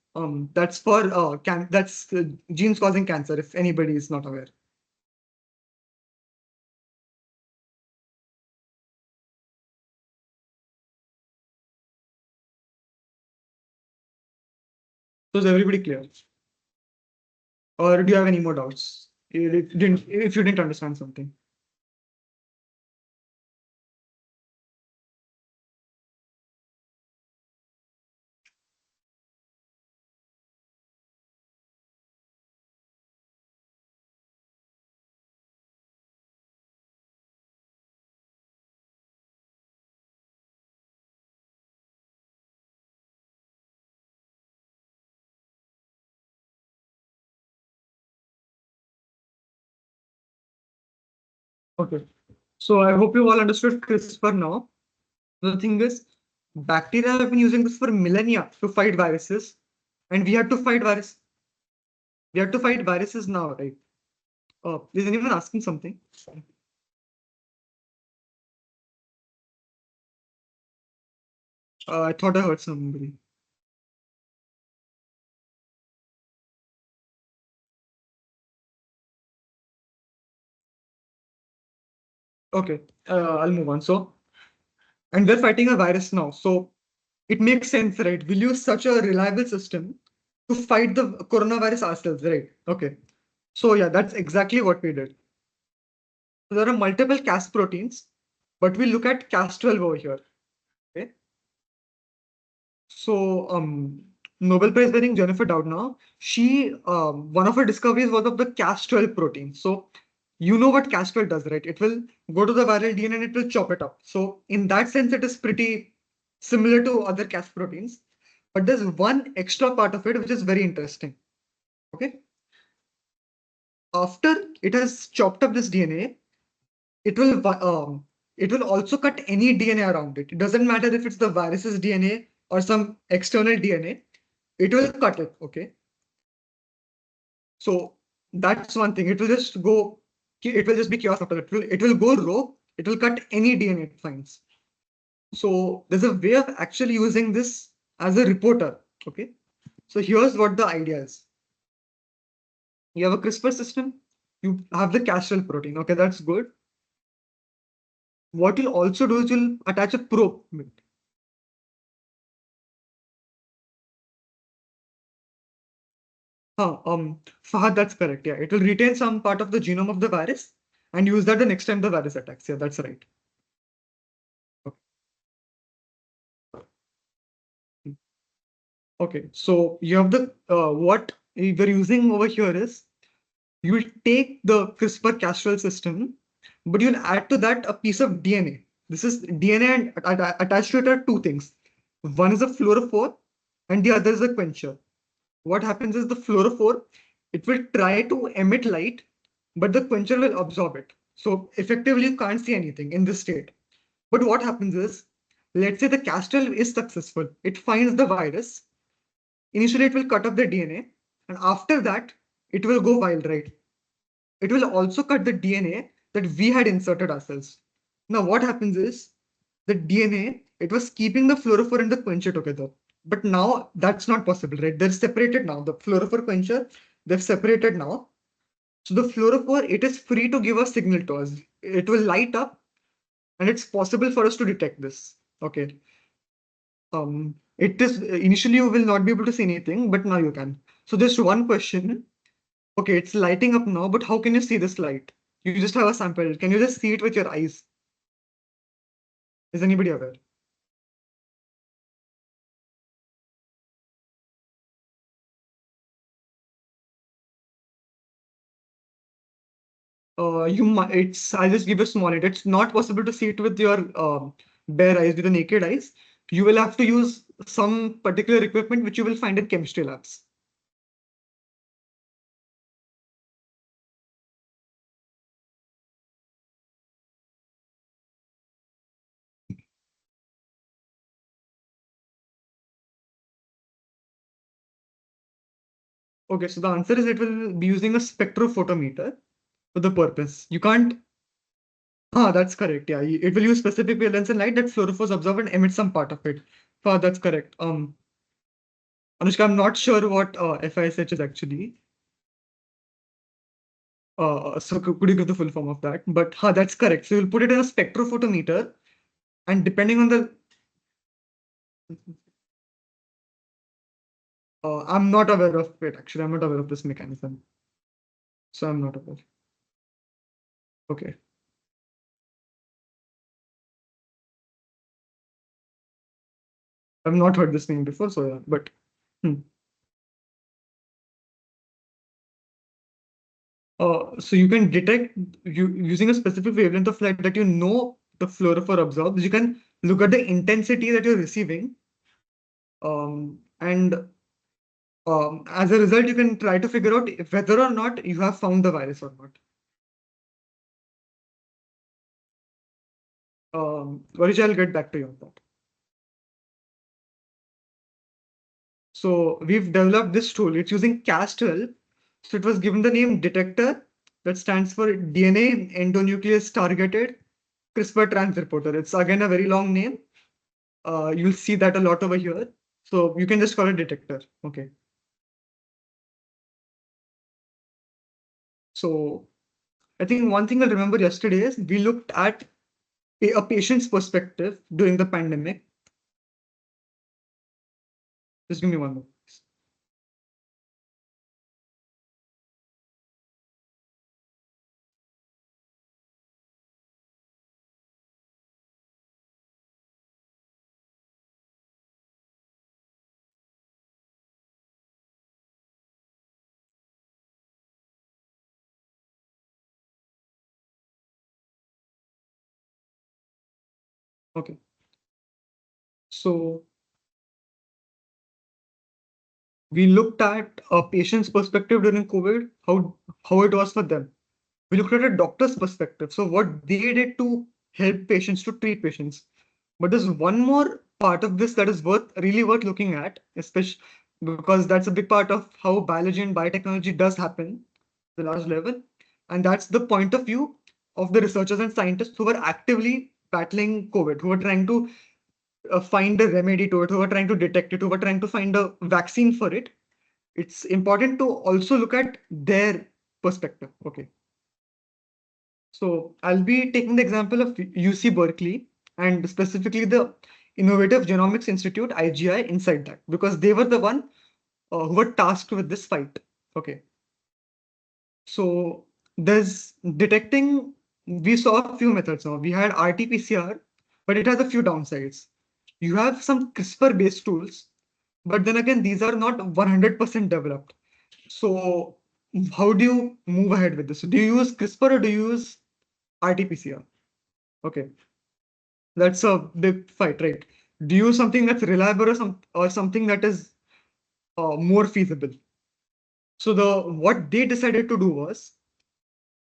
that's for that's genes causing cancer, if anybody is not aware. So is everybody clear? Or do you have any more doubts? If you didn't understand something. Okay. So I hope you all understood CRISPR now. The thing is, Bacteria have been using this for millennia to fight viruses, and we had to fight virus. We have to fight viruses now, right? Is anyone asking something? I thought I heard somebody. Okay, I'll move on. So, and we're fighting a virus now. So it makes sense, right? We'll use such a reliable system to fight the coronavirus ourselves, right? Okay. So yeah, that's exactly what we did. So there are multiple Cas proteins, but we look at Cas12 over here. Okay. So Nobel Prize winning Jennifer Doudna, she one of her discoveries was of the Cas12 protein. So you know what Cas12 does, right? It will go to the viral DNA and it will chop it up. So in that sense, it is pretty similar to other Cas proteins. But there's one extra part of it which is very interesting. Okay. After it has chopped up this DNA, it will it will also cut any DNA around it. It doesn't matter if it's the virus's DNA or some external DNA. It will cut it. Okay. So that's one thing. It will just go. It will just be chaos after that. It will go rogue. It will cut any DNA it finds. So there's a way of actually using this as a reporter. Okay. So here's what the idea is. You have a CRISPR system. You have the Cas12 protein. Okay, that's good. What you'll also do is you'll attach a probe. Fahad, that's correct. Yeah, it will retain some part of the genome of the virus and use that the next time the virus attacks. Yeah, that's right. Okay, so you have the what we're using over here is you will take the CRISPR-Cas12 system, but you'll add to that a piece of DNA. This is DNA and attached to it are two things. One is a fluorophore and the other is a quencher. What happens is the fluorophore, it will try to emit light, but the quencher will absorb it. So effectively, you can't see anything in this state. But what happens is, let's say the Cas12 is successful. It finds the virus. Initially, it will cut up the DNA, and after that, it will go wild, right? It will also cut the DNA that we had inserted ourselves. Now, what happens is the DNA, it was keeping the fluorophore and the quencher together. But now that's not possible, right? They're separated now. The fluorophore quencher, they've separated now. So the fluorophore, it is free to give a signal to us. It will light up and it's possible for us to detect this. Okay. It is initially you will not be able to see anything, but now you can. So just one question. Okay, it's lighting up now, but how can you see this light? You just have a sample. Can you just see it with your eyes? Is anybody aware? You might. It's. I'll just give you a small hint. It's not possible to see it with your bare eyes, with the naked eyes. You will have to use some particular equipment which you will find in chemistry labs. Okay, so the answer is it will be using a spectrophotometer for the purpose. You can't. Ah, that's correct. Yeah, it will use specific wavelengths and light that fluorophores absorb and emit some part of it. Ah, that's correct. Anushka, I'm not sure what FISH is actually. So could you give the full form of that? But that's correct. So you'll put it in a spectrophotometer, and depending on the, I'm not aware of it actually. I'm not aware of this mechanism, so I'm not aware. Okay, I've not heard this name before. So yeah, but hmm. So you can detect you using a specific wavelength of light that you know the fluorophore absorbs. You can look at the intensity that you're receiving, and as a result, you can try to figure out if whether or not you have found the virus or not. Varish, I'll get back to you on that. So we've developed this tool. It's using Cas12. So it was given the name detector that stands for DNA endonuclease targeted CRISPR transporter. It's again a very long name. You'll see that a lot over here. So you can just call it detector. Okay. So I think one thing I'll remember yesterday is we looked at a patient's perspective during the pandemic. Just give me one more. Okay. So we looked at a patient's perspective during COVID, how it was for them. We looked at a doctor's perspective, so what they did to help patients, to treat patients. But there's one more part of this that is really worth looking at, especially because that's a big part of how biology and biotechnology does happen, the large level, and that's the point of view of the researchers and scientists who were actively battling COVID, who were trying to find a remedy to it, who were trying to detect it, who were trying to find a vaccine for it. It's important to also look at their perspective. Okay. So I'll be taking the example of UC Berkeley and specifically the Innovative Genomics Institute, IGI, inside that, because they were the one who were tasked with this fight. Okay. So there's detecting, we saw a few methods now. We had RT-PCR, but it has a few downsides. You have some CRISPR-based tools, but then again, these are not 100% developed. So how do you move ahead with this? Do you use CRISPR or do you use RT-PCR? Okay, that's a big fight, right? Do you use something that's reliable or something that is more feasible? So what they decided to do was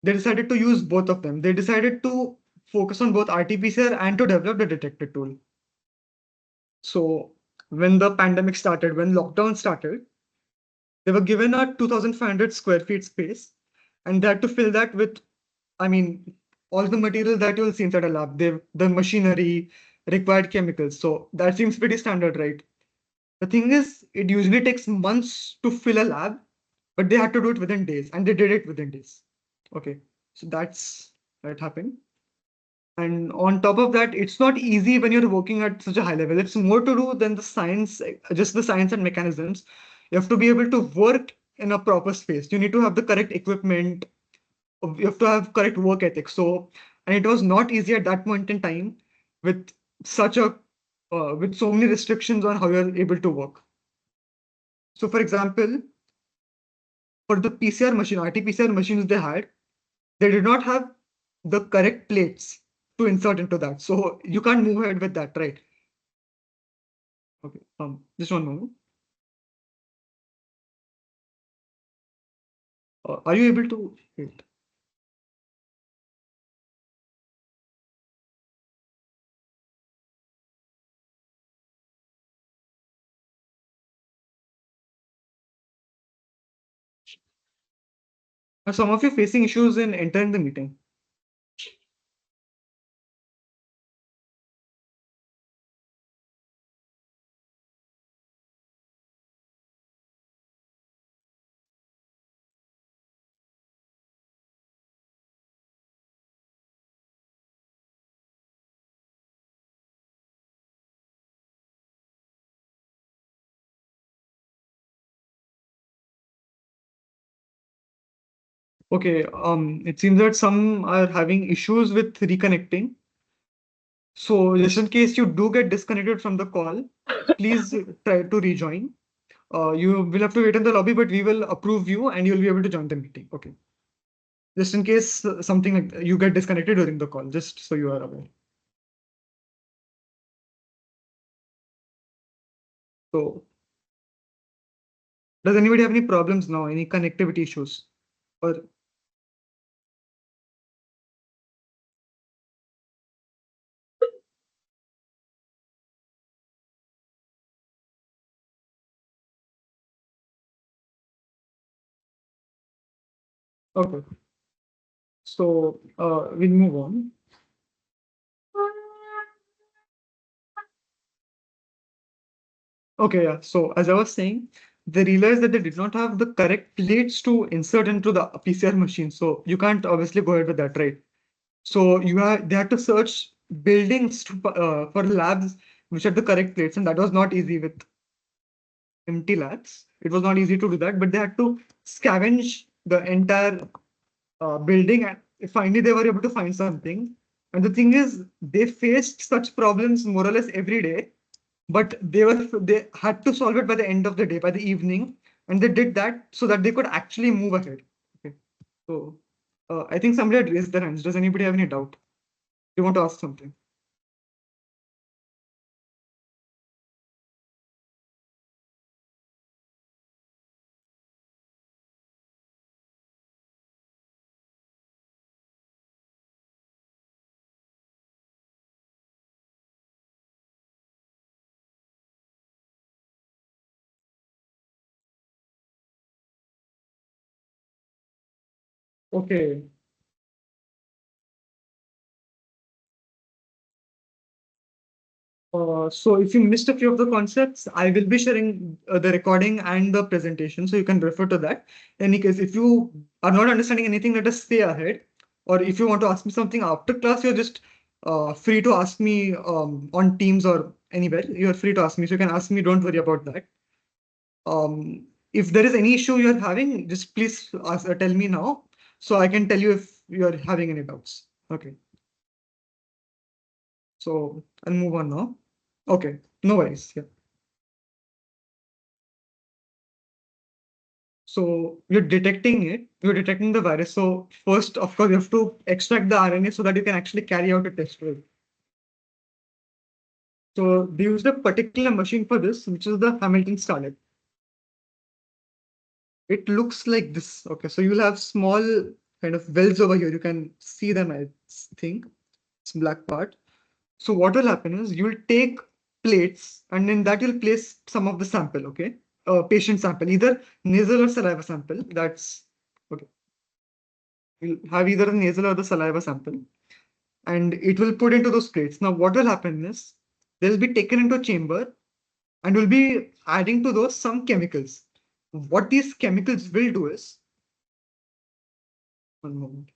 they decided to use both of them. They decided to focus on both RT-PCR and to develop the detector tool. So when the pandemic started, when lockdown started, they were given a 2,500 square feet space, and they had to fill that with, I mean, all the material that you'll see inside a lab, the machinery, required chemicals. So that seems pretty standard, right? The thing is, it usually takes months to fill a lab, but they had to do it within days, and they did it within days. Okay, so that's that happened. And on top of that, it's not easy when you're working at such a high level. It's more to do than the science, just the science and mechanisms. You have to be able to work in a proper space. You need to have the correct equipment. You have to have correct work ethics. So, and it was not easy at that point in time with such a with so many restrictions on how you're able to work. So, for example, for the PCR machine, RT-PCR machines they did not have the correct plates to insert into that. So you can't move ahead with that, right? Okay. Just one moment. Are you able to wait? Are some of you facing issues in entering the meeting? Okay. It seems that some are having issues with reconnecting. So just in case you do get disconnected from the call, please try to rejoin. You will have to wait in the lobby, but we will approve you and you'll be able to join the meeting. Okay. Just in case something like you get disconnected during the call, just so you are aware. So does anybody have any problems now? Any connectivity issues? Or Okay. So we'll move on. Okay, yeah. So as I was saying, they realized that they did not have the correct plates to insert into the PCR machine. So you can't obviously go ahead with that, right? So they had to search buildings for labs which had the correct plates, and that was not easy with empty labs. It was not easy to do that, but they had to scavenge the entire building, and finally they were able to find something. And the thing is, they faced such problems more or less every day, but they had to solve it by the end of the day, by the evening, and they did that so that they could actually move ahead. Okay, so I think somebody had raised their hands. Does anybody have any doubt? You want to ask something? Okay. So if you missed a few of the concepts, I will be sharing the recording and the presentation, so you can refer to that. In any case, if you are not understanding anything, let us stay ahead. Or if you want to ask me something after class, you're just free to ask me on Teams or anywhere. You're free to ask me, so you can ask me. Don't worry about that. If there is any issue you're having, just please tell me now, so I can tell you if you're having any doubts. Okay, so I'll move on now. Okay, no worries. Yeah. So you're detecting the virus. So first, of course, you have to extract the RNA so that you can actually carry out a test. Right? So they used a particular machine for this, which is the Hamilton Starlet. It looks like this. Okay, so you'll have small kind of wells over here. You can see them, I think. It's black part. So what will happen is you'll take plates and in that you'll place some of the sample, okay? Patient sample, either nasal or saliva sample. That's okay. You'll have either the nasal or the saliva sample, and it will put into those plates. Now, what will happen is they'll be taken into a chamber and we'll be adding to those some chemicals. What these chemicals will do is, one moment.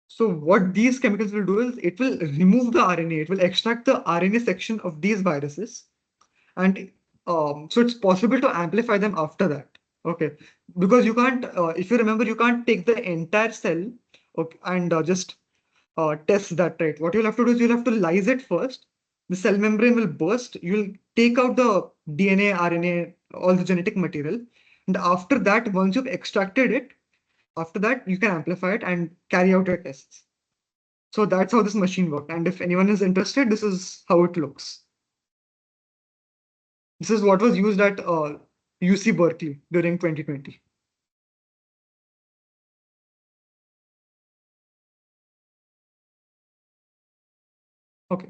So what these chemicals will do is it will remove the RNA, it will extract the RNA section of these viruses, and so it's possible to amplify them after that. Okay, because you can't, if you remember, you can't take the entire cell, okay, and just test that, right? What you'll have to do is you'll have to lyse it first. The cell membrane will burst. You'll take out the DNA, RNA, all the genetic material. And after that, once you've extracted it, after that, you can amplify it and carry out your tests. So that's how this machine works. And if anyone is interested, this is how it looks. This is what was used at UC Berkeley during 2020. Okay.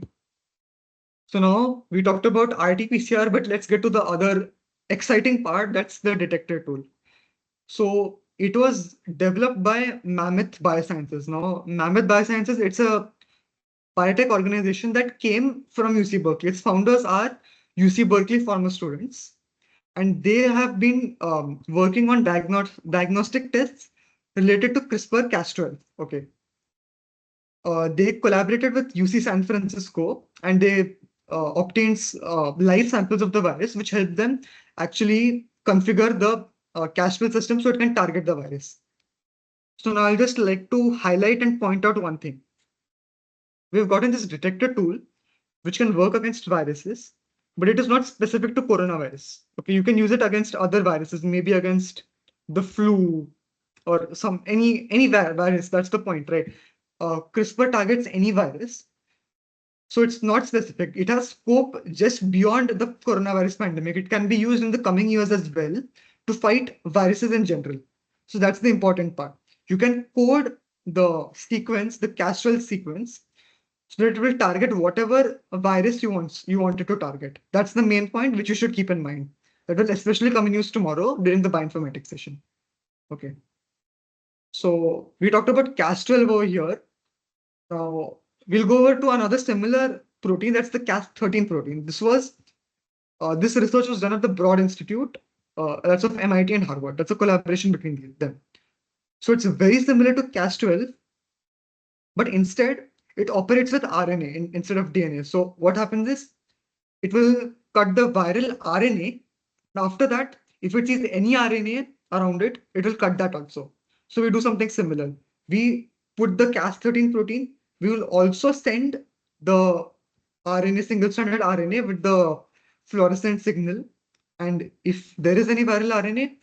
So now we talked about RT-PCR, but let's get to the other exciting part. That's the detector tool. So it was developed by Mammoth Biosciences. Now, Mammoth Biosciences, it's a biotech organization that came from UC Berkeley. Its founders are UC Berkeley former students, and they have been working on diagnostic tests related to CRISPR-Cas12. Okay, they collaborated with UC San Francisco, and they obtained live samples of the virus, which helped them actually configure the Cas12 system so it can target the virus. So now I'll just like to highlight and point out one thing. We've gotten this detector tool which can work against viruses, but it is not specific to coronavirus. Okay, you can use it against other viruses, maybe against the flu or any virus. That's the point, right? CRISPR targets any virus, so it's not specific. It has scope just beyond the coronavirus pandemic. It can be used in the coming years as well to fight viruses in general. So that's the important part. You can code the sequence, the Cas12 sequence, so that it will target whatever virus you want it to target. That's the main point which you should keep in mind. That will especially come in use tomorrow during the bioinformatics session. Okay. So we talked about Cas12 over here. Now we'll go over to another similar protein, that's the Cas13 protein. This research was done at the Broad Institute, that's of MIT and Harvard. That's a collaboration between them. So it's very similar to Cas12, but instead it operates with RNA instead of DNA. So what happens is it will cut the viral RNA. And after that, if it sees any RNA around it, it will cut that also. So we do something similar. We put the Cas13 protein. We will also send the RNA, single stranded RNA with the fluorescent signal. And if there is any viral RNA,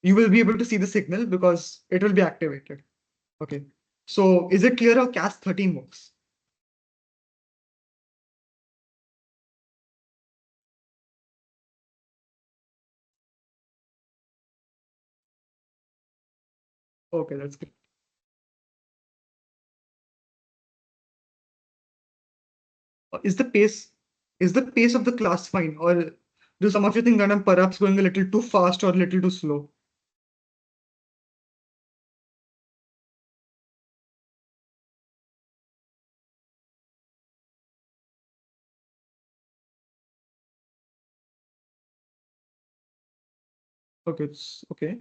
you will be able to see the signal because it will be activated. Okay. So is it clear how Cas13 works? Okay, that's good. Is the pace of the class fine, or do some of you think that I'm perhaps going a little too fast or a little too slow? Okay, it's okay.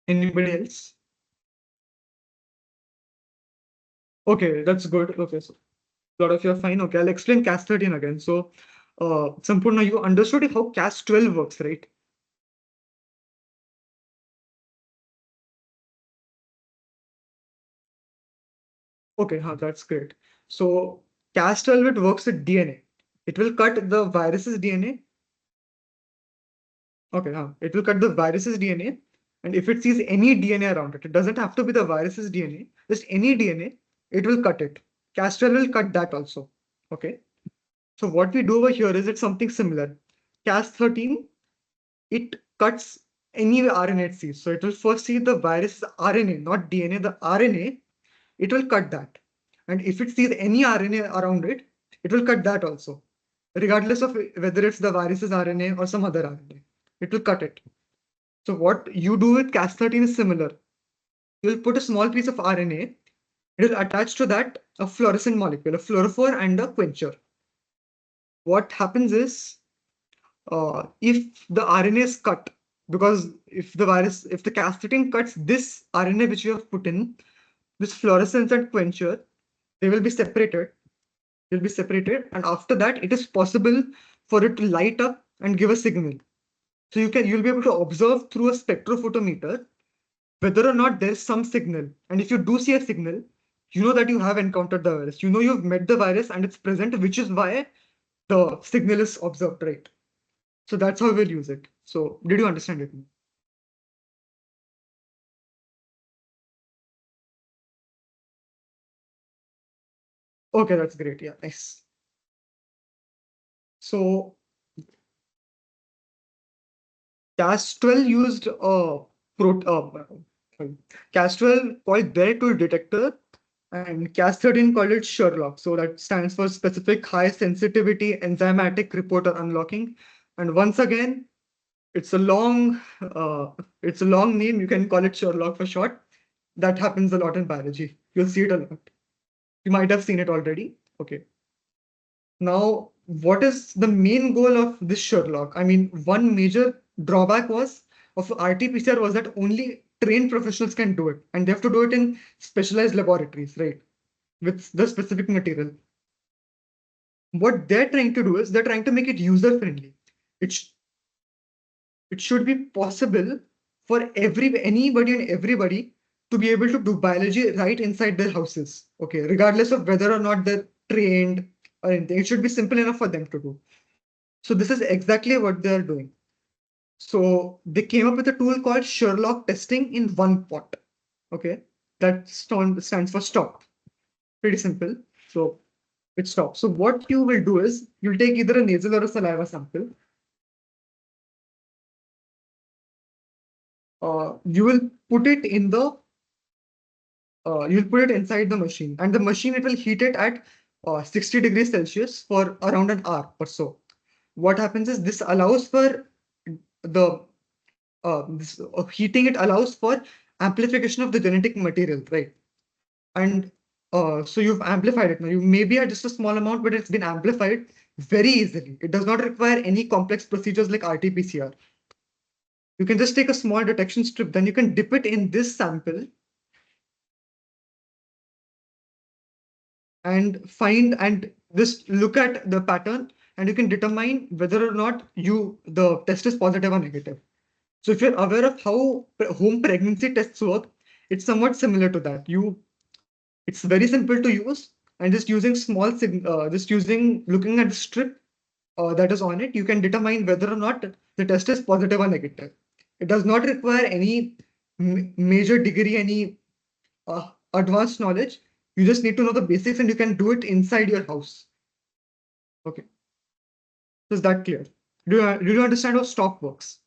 Anybody else? Okay, that's good. Okay, so a lot of you are fine. Okay, I'll explain Cas13 again. So, Sampurna, you understood how Cas12 works, right? Okay, that's great. So, Cas12 it works with DNA. It will cut the virus's DNA. Okay, it will cut the virus's DNA, and if it sees any DNA around it, it doesn't have to be the virus's DNA, just any DNA, it will cut it. Cas12 will cut that also. Okay. So what we do over here is it's something similar. Cas13, it cuts any RNA it sees. So it will first see the virus RNA, not DNA, the RNA, it will cut that. And if it sees any RNA around it, it will cut that also, regardless of whether it's the virus's RNA or some other RNA. It will cut it. So what you do with Cas13 is similar. You'll put a small piece of RNA, it will attach to that a fluorescent molecule, a fluorophore and a quencher. What happens is, if the RNA is cut, because if the Cas13 cuts this RNA which you have put in, this fluorescence and quencher, they will be separated. They'll be separated, and after that, it is possible for it to light up and give a signal. So you'll be able to observe through a spectrophotometer whether or not there's some signal. And if you do see a signal, you know that you have encountered the virus. You know you've met the virus and it's present, which is why the signal is observed, right? So that's how we'll use it. So did you understand it? Okay, that's great. Yeah, nice. So Cas12 used pro sorry, Cas12 called their tool detector, and Cas13 called it Sherlock. So that stands for specific high sensitivity enzymatic reporter unlocking. And once again, it's a long name. You can call it Sherlock for short. That happens a lot in biology. You'll see it a lot. You might have seen it already. Okay. Now, what is the main goal of this Sherlock? I mean, one major drawback was of RT-PCR was that only trained professionals can do it, and they have to do it in specialized laboratories, right? With the specific material. What they're trying to do is they're trying to make it user friendly. It it should be possible for anybody and everybody to be able to do biology right inside their houses. Okay, regardless of whether or not they're trained or anything. It should be simple enough for them to do. So this is exactly what they're doing. So they came up with a tool called Sherlock testing in one pot. Okay, that stands for stop. Pretty simple. So it stops. So what you will do is you'll take either a nasal or a saliva sample. You will put it in the you'll put it inside the machine, and the machine, it will heat it at 60 degrees Celsius for around an hour or so. What happens is this allows for the heating it allows for amplification of the genetic material, right? And so you've amplified it now. You maybe at just a small amount, but it's been amplified very easily. It does not require any complex procedures like RT-PCR. You can just take a small detection strip, then you can dip it in this sample and find and just look at the pattern, and you can determine whether or not the test is positive or negative. So if you're aware of how home pregnancy tests work, it's somewhat similar to that. It's very simple to use, and just using just using looking at the strip that is on it, you can determine whether or not the test is positive or negative. It does not require any major degree, any advanced knowledge. You just need to know the basics, and you can do it inside your house. Okay, so is that clear? Do you understand how stock works?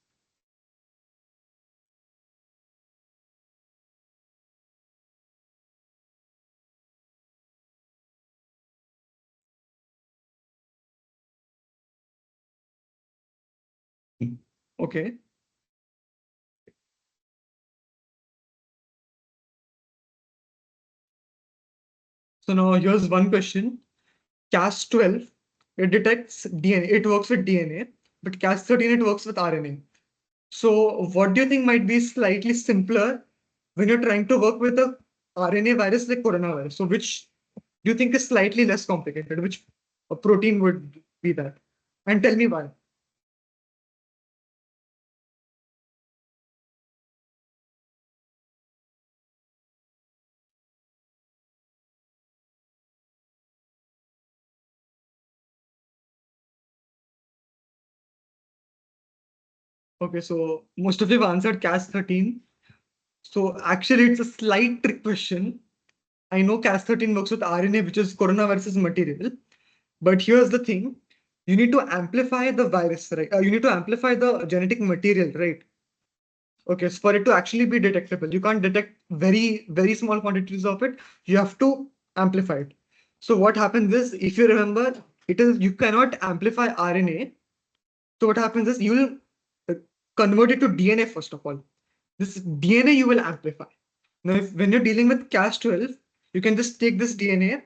Okay, so now here's one question. Cas12, it detects DNA, it works with DNA, but Cas13, it works with RNA. So what do you think might be slightly simpler when you're trying to work with a RNA virus like coronavirus? So which do you think is slightly less complicated? Which protein would be that? And tell me why. Okay, so most of you have answered Cas13. So actually, it's a slight trick question. I know Cas13 works with RNA, which is coronavirus's material. But here's the thing. You need to amplify the virus, right? You need to amplify the genetic material, right? Okay, so for it to actually be detectable, you can't detect very, very small quantities of it. You have to amplify it. So what happens is, if you remember, it is you cannot amplify RNA. So what happens is you will convert it to DNA first of all. This DNA you will amplify. Now, when you're dealing with Cas12, you can just take this DNA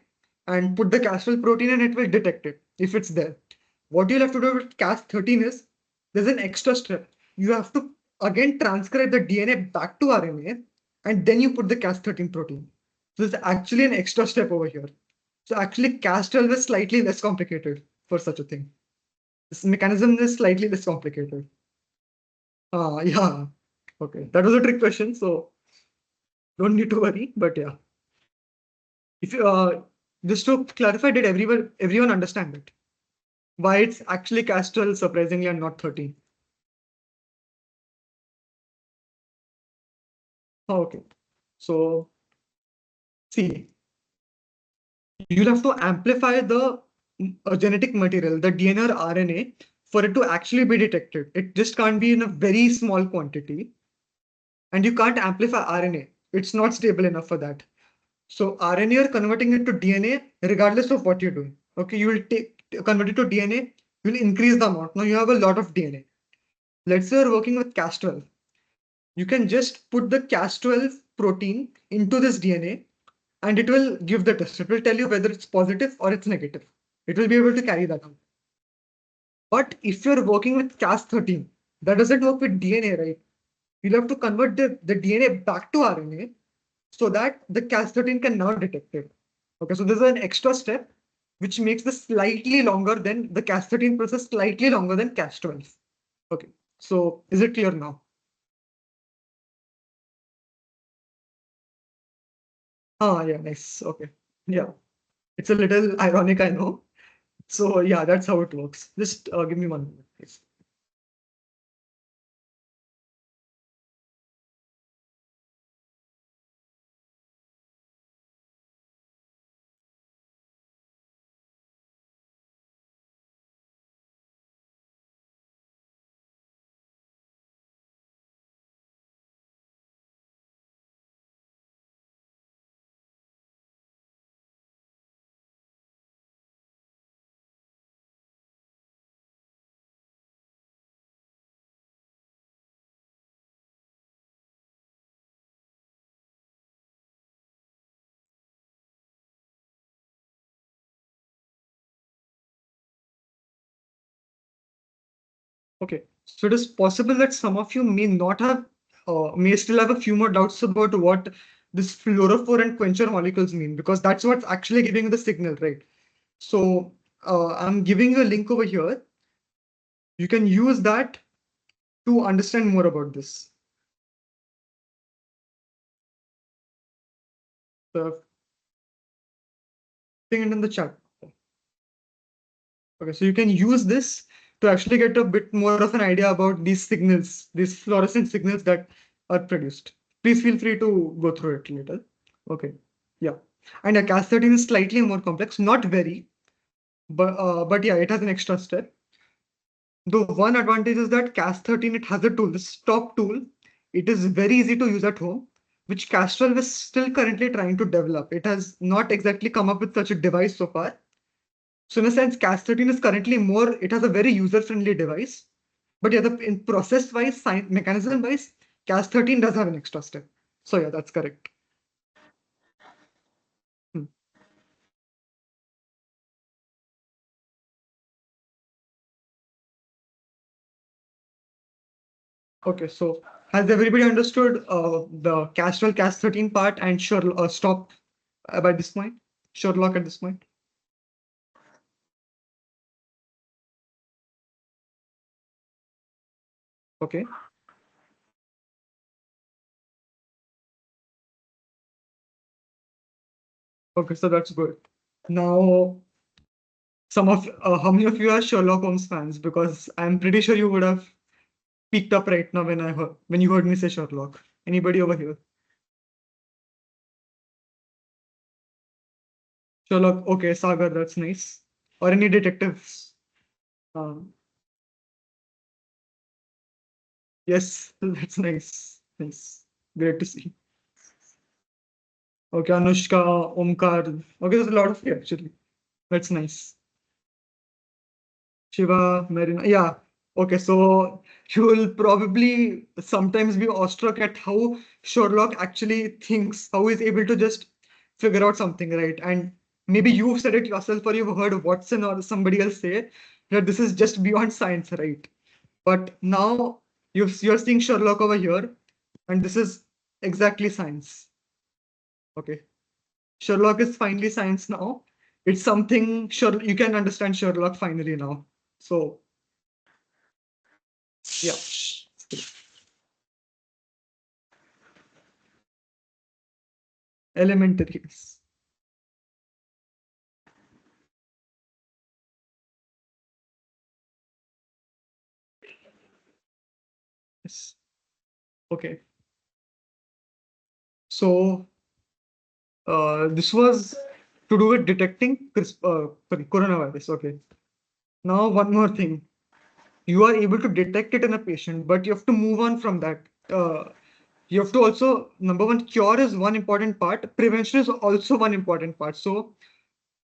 and put the Cas12 protein and it will detect it if it's there. What you'll have to do with Cas13 is there's an extra step. You have to again transcribe the DNA back to RNA and then you put the Cas13 protein. So there's actually an extra step over here. So actually Cas12 is slightly less complicated for such a thing. This mechanism is slightly less complicated. Yeah. Okay. That was a trick question, so don't need to worry. But yeah. If you just to clarify, did everyone understand it? Why it's actually Castrol surprisingly and not 13? Oh, okay. So see, you'll have to amplify the genetic material, the DNA or RNA, for it to actually be detected. It just can't be in a very small quantity, and you can't amplify RNA. It's not stable enough for that. So RNA, you're converting it to DNA regardless of what you're doing. Okay, you will convert it to DNA, you'll increase the amount. Now you have a lot of DNA. Let's say you're working with Cas12. You can just put the Cas12 protein into this DNA and it will give the test. It will tell you whether it's positive or it's negative. It will be able to carry that out. But if you're working with Cas13, that doesn't work with DNA, right? You'll have to convert the DNA back to RNA so that the Cas13 can now detect it. Okay, so there's an extra step which makes this slightly longer than the Cas13 process, slightly longer than Cas12. Okay, so is it clear now? Yeah, nice. Okay. Yeah, it's a little ironic, I know. So yeah, that's how it works. Just give me 1 minute, please. Okay, so it is possible that some of you may not have, may still have a few more doubts about what this fluorophore and quencher molecules mean, because that's what's actually giving you the signal, right? So I'm giving you a link over here. You can use that to understand more about this. The thing in the chat. Okay, so you can use this to actually get a bit more of an idea about these signals, these fluorescent signals that are produced. Please feel free to go through it later. Okay, yeah. And a Cas13 is slightly more complex, not very, but yeah, it has an extra step. The one advantage is that Cas13, it has a tool, this stop tool. It is very easy to use at home, which Cas12 is still currently trying to develop. It has not exactly come up with such a device so far. So in a sense, Cas13 is currently more, it has a very user-friendly device. But yeah, in process-wise, mechanism-wise, Cas13 does have an extra step. So yeah, that's correct. Hmm. Okay, so has everybody understood the Cas12, Cas13 part and stop by this point? Sherlock at this point? Okay. Okay, so that's good. Now, how many of you are Sherlock Holmes fans? Because I'm pretty sure you would have picked up right now when you heard me say Sherlock. Anybody over here? Sherlock, okay, Sagar, that's nice. Or any detectives? Um, yes, that's nice. Nice. Great to see. Okay, Anushka, Omkar. Okay, there's a lot of you actually. That's nice. Shiva, Marina. Yeah. Okay, so you will probably sometimes be awestruck at how Sherlock actually thinks, how he's able to just figure out something, right? And maybe you've said it yourself or you've heard Watson or somebody else say that this is just beyond science, right? But now you're seeing Sherlock over here, and this is exactly science. Okay. Sherlock is finally science now. It's something sure you can understand Sherlock finally now. So yeah. Elementaries. Yes. Okay. So this was to do with detecting sorry, coronavirus. Okay. Now one more thing. You are able to detect it in a patient, but you have to move on from that. You have to also, number one, cure is one important part. Prevention is also one important part. So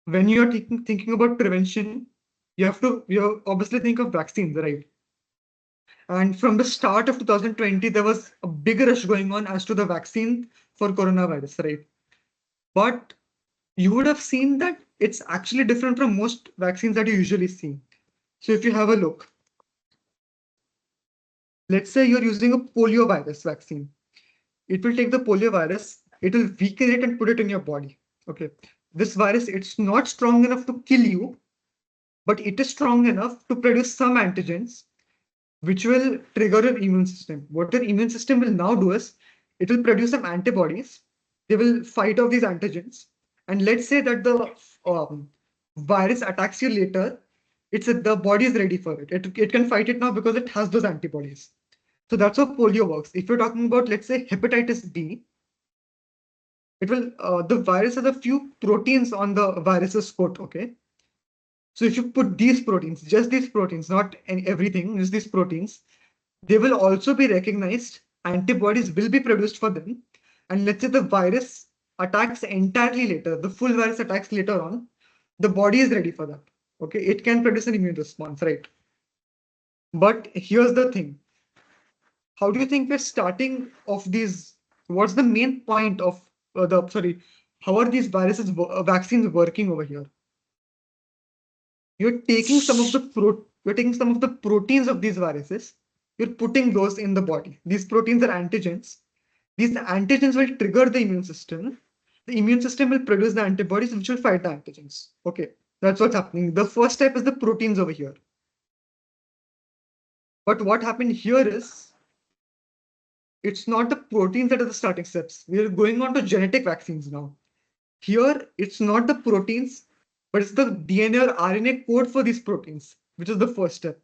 when you're thinking about prevention, you obviously think of vaccines, right? And from the start of 2020, there was a big rush going on as to the vaccine for coronavirus, right? But you would have seen that it's actually different from most vaccines that you usually see. So if you have a look, let's say you're using a polio virus vaccine. It will take the polio virus, it will weaken it and put it in your body. Okay. This virus, it's not strong enough to kill you, but it is strong enough to produce some antigens which will trigger your immune system. What your immune system will now do is it will produce some antibodies. They will fight off these antigens. And let's say that the virus attacks you later. The body is ready for it. It can fight it now because it has those antibodies. So that's how polio works. If you're talking about, let's say, hepatitis B, the virus has a few proteins on the virus's coat. Okay. So if you put these proteins, just these proteins, not everything, just these proteins, they will also be recognized. Antibodies will be produced for them. And let's say the virus attacks entirely later, the full virus attacks later on, the body is ready for that. Okay, it can produce an immune response, right? But here's the thing. How do you think we're starting off these? What's the main point of how are these vaccines working over here? You're taking some of the you're taking some of the proteins of these viruses, you're putting those in the body. These proteins are antigens. These antigens will trigger the immune system. The immune system will produce the antibodies which will fight the antigens. Okay, that's what's happening. The first step is the proteins over here. But what happened here is it's not the proteins that are the starting steps. We are going on to genetic vaccines now. Here, it's not the proteins, but it's the DNA or RNA code for these proteins, which is the first step.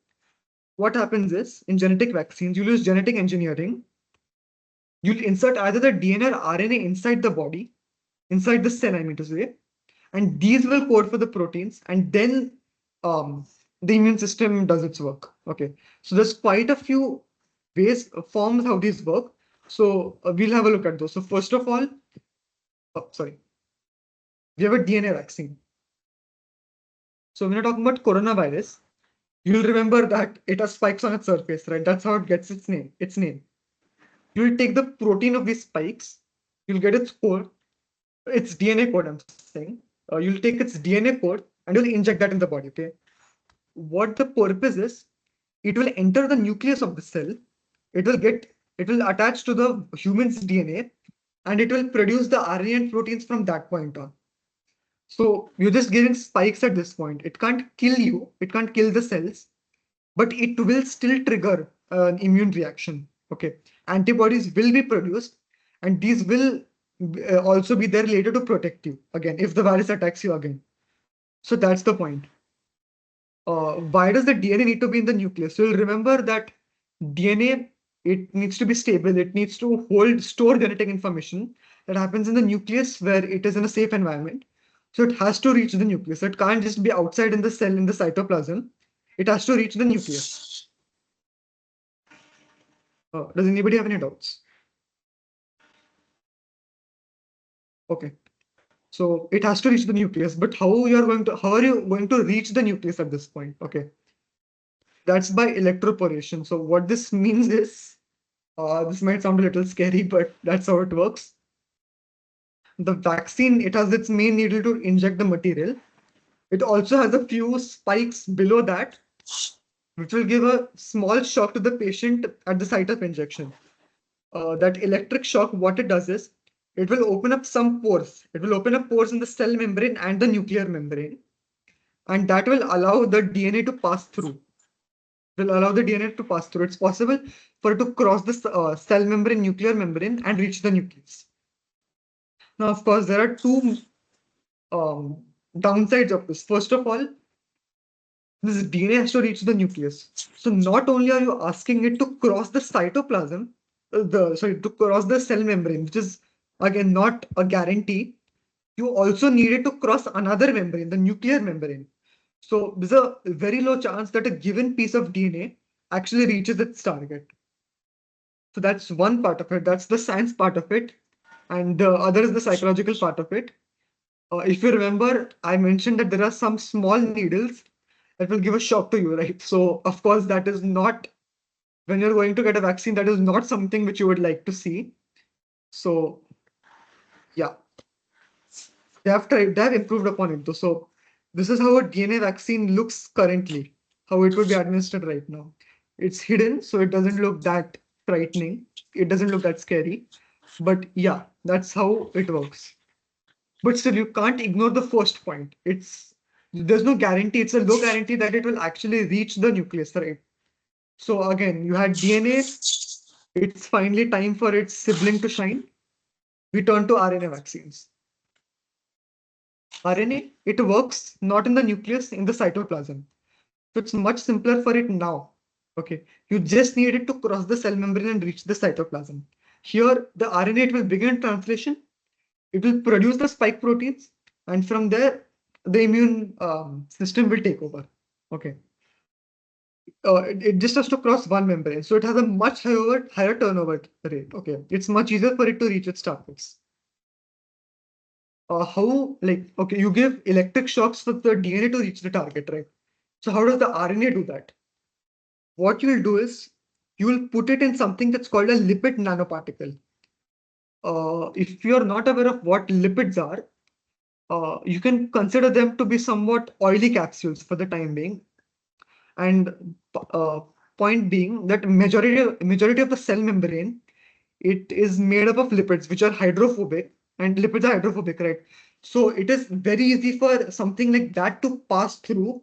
What happens is in genetic vaccines, you'll use genetic engineering. You'll insert either the DNA or RNA inside the body, inside the cell, I mean to say, and these will code for the proteins, and then um, the immune system does its work. Okay, so there's quite a few ways, forms how these work. So we'll have a look at those. So first of all, sorry, we have a DNA vaccine. So when you're talking about coronavirus, you'll remember that it has spikes on its surface, right? That's how it gets its name. Its name. You'll take the protein of these spikes. You'll get its code, its DNA code. I'm saying. You'll take its DNA code and you'll inject that in the body. Okay. What the purpose is? It will enter the nucleus of the cell. It will attach to the human's DNA, and it will produce the RNA and proteins from that point on. So you're just giving spikes at this point. It can't kill you. It can't kill the cells, but it will still trigger an immune reaction. Okay, antibodies will be produced, and these will also be there later to protect you again if the virus attacks you again. So that's the point. Why does the DNA need to be in the nucleus? So you'll remember that DNA, it needs to be stable. It needs to store genetic information that happens in the nucleus where it is in a safe environment. So it has to reach the nucleus. It can't just be outside in the cell in the cytoplasm. It has to reach the nucleus. Does anybody have any doubts? Okay. So it has to reach the nucleus, but how are you going to reach the nucleus at this point? Okay. That's by electroporation. So what this means is, this might sound a little scary, but that's how it works. The vaccine, it has its main needle to inject the material. It also has a few spikes below that, which will give a small shock to the patient at the site of injection. That electric shock, what it does is, it will open up some pores. It will open up pores in the cell membrane and the nuclear membrane, and that will allow the DNA to pass through. Will allow the DNA to pass through. It's possible for it to cross the cell membrane, nuclear membrane, and reach the nucleus. Now, of course, there are two downsides of this. First of all, this DNA has to reach the nucleus. So not only are you asking it to cross the cytoplasm, to cross the cell membrane, which is again not a guarantee, you also need it to cross another membrane, the nuclear membrane. So there's a very low chance that a given piece of DNA actually reaches its target. So that's one part of it. That's the science part of it. And the other is the psychological part of it. If you remember, I mentioned that there are some small needles that will give a shock to you, right? So, of course, that is not, when you're going to get a vaccine, that is not something which you would like to see. So, yeah, they have improved upon it though. So, this is how a DNA vaccine looks currently, how it would be administered right now. It's hidden, so it doesn't look that frightening. It doesn't look that scary. But yeah, that's how it works. But still, you can't ignore the first point. There's no guarantee. It's a low guarantee that it will actually reach the nucleus, right? So again, you had DNA. It's finally time for its sibling to shine. We turn to RNA vaccines. RNA, it works not in the nucleus, in the cytoplasm. So it's much simpler for it now. Okay, you just need it to cross the cell membrane and reach the cytoplasm. Here, the RNA, it will begin translation. It will produce the spike proteins, and from there, the immune system will take over. Okay. It just has to cross one membrane, so it has a much higher turnover rate. Okay, it's much easier for it to reach its targets. Okay, you give electric shocks for the DNA to reach the target, right? So how does the RNA do that? What you'll do is you will put it in something that's called a lipid nanoparticle. If you're not aware of what lipids are, you can consider them to be somewhat oily capsules for the time being. And uh, point being that majority of the cell membrane, it is made up of lipids which are hydrophobic, and lipids are hydrophobic, right? So it is very easy for something like that to pass through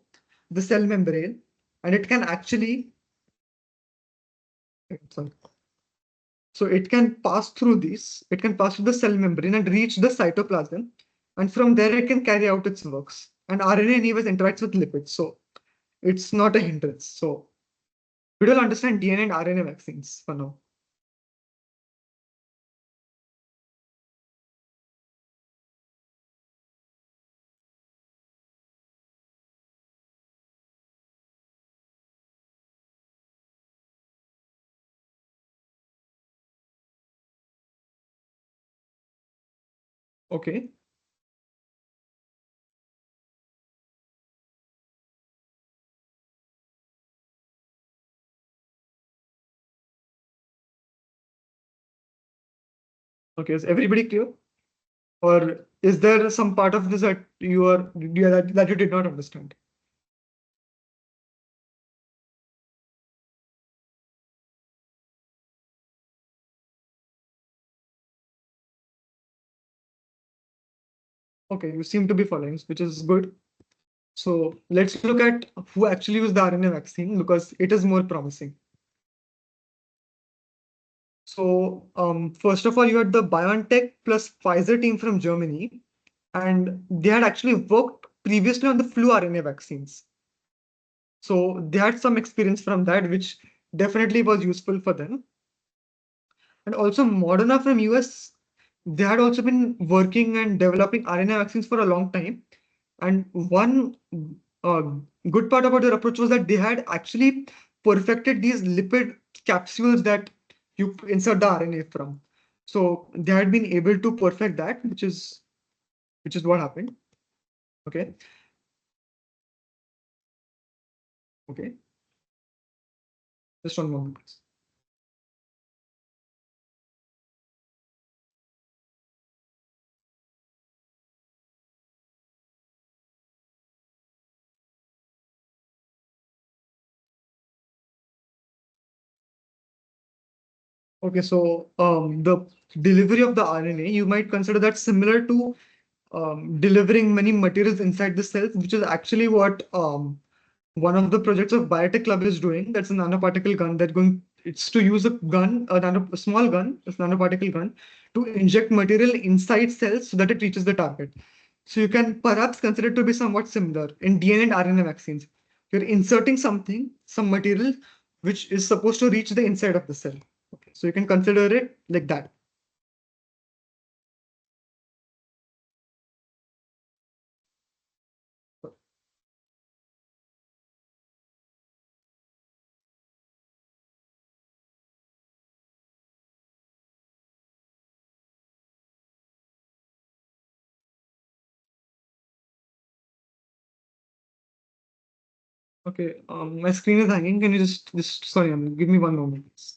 the cell membrane, and it can actually, sorry, so it can pass through the cell membrane and reach the cytoplasm, and from there it can carry out its works. And RNA anyways interacts with lipids, so it's not a hindrance. So we don't understand DNA and RNA vaccines for now. Okay. Okay. Is everybody clear? Or is there some part of this that that you did not understand? Okay, you seem to be following, which is good. So let's look at who actually used the RNA vaccine because it is more promising. So first of all, you had the BioNTech plus Pfizer team from Germany, and they had actually worked previously on the flu RNA vaccines. So they had some experience from that, which definitely was useful for them. And also Moderna from US, they had also been working and developing RNA vaccines for a long time. And one uh, good part about their approach was that they had actually perfected these lipid capsules that you insert the RNA from. So they had been able to perfect that, which is what happened. Okay. Okay. Just one moment, please. Okay, so the delivery of the RNA, you might consider that similar to delivering many materials inside the cells, which is actually what one of the projects of Biotech Club is doing. That's a nanoparticle gun. It's to use a gun, a small gun, a nanoparticle gun, to inject material inside cells so that it reaches the target. So you can perhaps consider it to be somewhat similar in DNA and RNA vaccines. You're inserting some material, which is supposed to reach the inside of the cell. Okay, so you can consider it like that. Okay, my screen is hanging. Can you just sorry, give me one moment, please.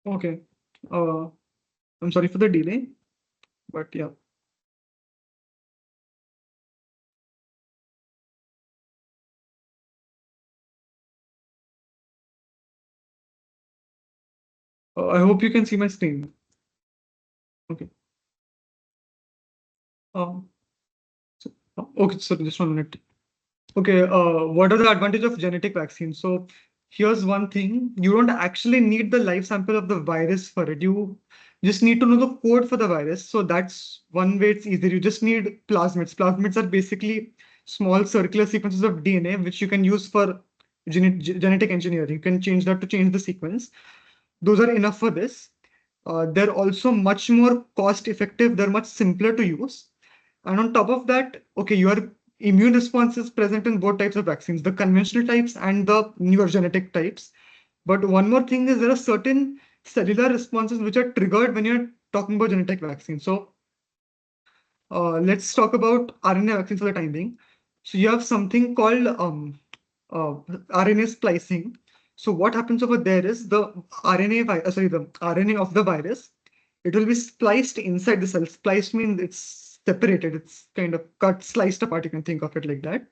Okay. Uh, I'm sorry for the delay, but yeah. I hope you can see my screen. Okay. Um, okay, so just 1 minute. Okay, what are the advantage of genetic vaccines? So here's one thing. You don't actually need the live sample of the virus for it. You just need to know the code for the virus. So that's one way it's easier. You just need plasmids. Plasmids are basically small circular sequences of DNA, which you can use for genetic engineering. You can change that to change the sequence. Those are enough for this. They're also much more cost effective. They're much simpler to use. And on top of that, okay, your immune response is present in both types of vaccines, the conventional types and the newer genetic types. But one more thing is there are certain cellular responses which are triggered when you're talking about genetic vaccines. So let's talk about RNA vaccines for the time being. So you have something called RNA splicing. So what happens over there is the the RNA of the virus, it will be spliced inside the cell. Spliced means it's separated. It's kind of cut, sliced apart. You can think of it like that.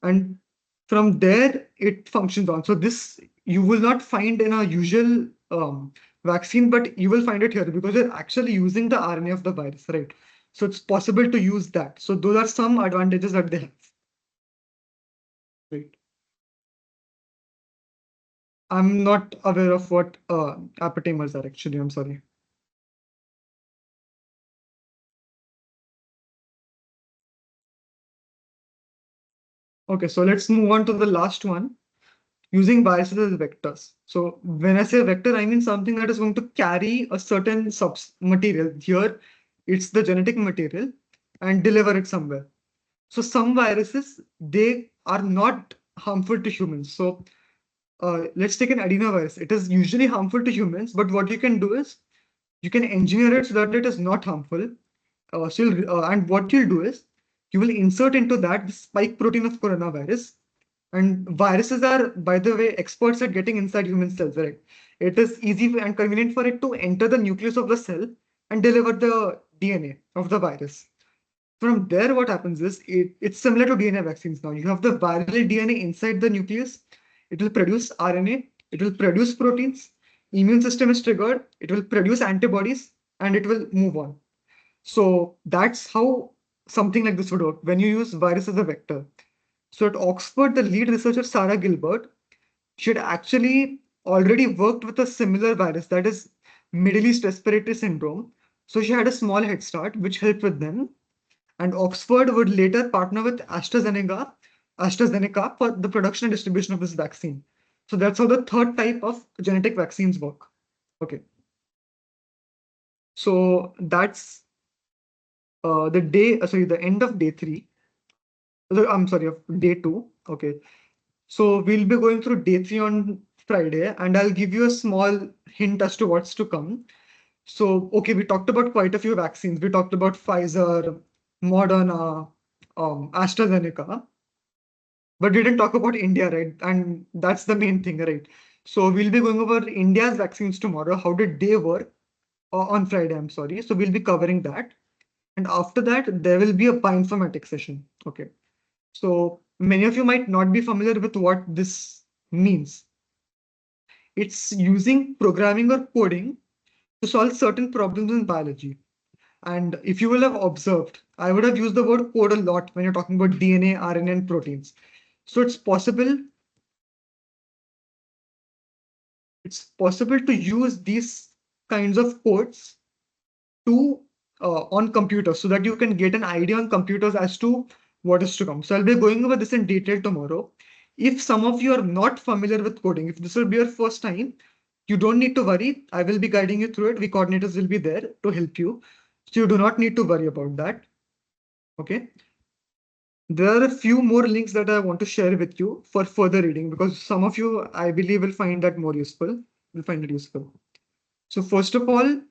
And from there, it functions on. So this you will not find in a usual vaccine, but you will find it here because you're actually using the RNA of the virus, right? So it's possible to use that. So those are some advantages that they have. Right. I'm not aware of what aptamers are actually. I'm sorry. Okay, so let's move on to the last one, using viruses as vectors. So when I say vector, I mean something that is going to carry a certain material. Here, it's the genetic material and deliver it somewhere. So some viruses, they are not harmful to humans. So let's take an adenovirus. It is usually harmful to humans, but what you can do is you can engineer it so that it is not harmful. And what you'll do is you will insert into that the spike protein of coronavirus. And viruses are, by the way, experts at getting inside human cells, right? It is easy and convenient for it to enter the nucleus of the cell and deliver the DNA of the virus. From there, what happens is it's similar to DNA vaccines now. You have the viral DNA inside the nucleus. It will produce RNA. It will produce proteins. Immune system is triggered. It will produce antibodies and it will move on. So that's how something like this would work when you use virus as a vector. So at Oxford, the lead researcher Sarah Gilbert, she had actually already worked with a similar virus, that is Middle East respiratory syndrome. So she had a small head start, which helped with them. And Oxford would later partner with AstraZeneca for the production and distribution of this vaccine. So that's how the third type of genetic vaccines work. Okay. So that's the end of day three. I'm sorry, of day two. Okay. So we'll be going through day three on Friday, and I'll give you a small hint as to what's to come. So, okay, we talked about quite a few vaccines. We talked about Pfizer, Moderna, AstraZeneca, but we didn't talk about India, right? And that's the main thing, right? So we'll be going over India's vaccines tomorrow. How did they work? On Friday, I'm sorry. So we'll be covering that. And after that, there will be a bioinformatics session. Okay. So many of you might not be familiar with what this means. It's using programming or coding to solve certain problems in biology. And if you will have observed, I would have used the word code a lot when you're talking about DNA, RNA, and proteins. So it's possible to use these kinds of codes to on computers so that you can get an idea on computers as to what is to come. So I'll be going over this in detail tomorrow. If some of you are not familiar with coding, if this will be your first time, you don't need to worry. I will be guiding you through it. We coordinators will be there to help you. So you do not need to worry about that. Okay. There are a few more links that I want to share with you for further reading because some of you, I believe, will find that more useful. Will find it useful. So first of all,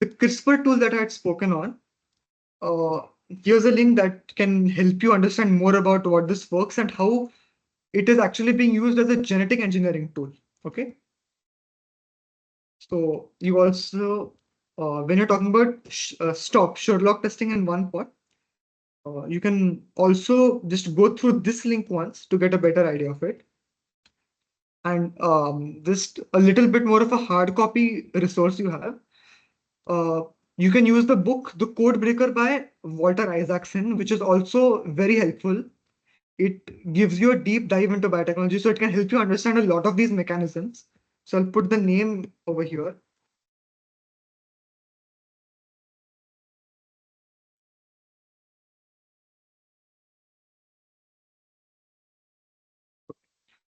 the CRISPR tool that I had spoken on, here's a link that can help you understand more about what this works and how it is actually being used as a genetic engineering tool. Okay. So you also, when you're talking about stop Sherlock testing in one pot, you can also just go through this link once to get a better idea of it. And just a little bit more of a hard copy resource you have. Uh, you can use the book The Code Breaker by Walter Isaacson, which is also very helpful. It gives you a deep dive into biotechnology, so it can help you understand a lot of these mechanisms. So I'll put the name over here.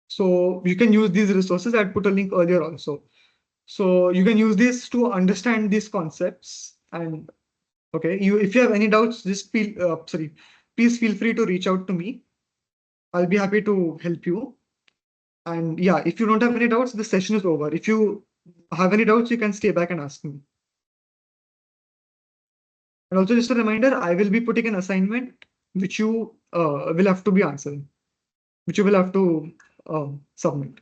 So you can use these resources. I'd put a link earlier also. So you can use this to understand these concepts. And okay, you if you have any doubts, just please feel free to reach out to me. I'll be happy to help you. And yeah, if you don't have any doubts, the session is over. If you have any doubts, you can stay back and ask me. And also, just a reminder, I will be putting an assignment which you will have to be answering, which you will have to submit.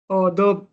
The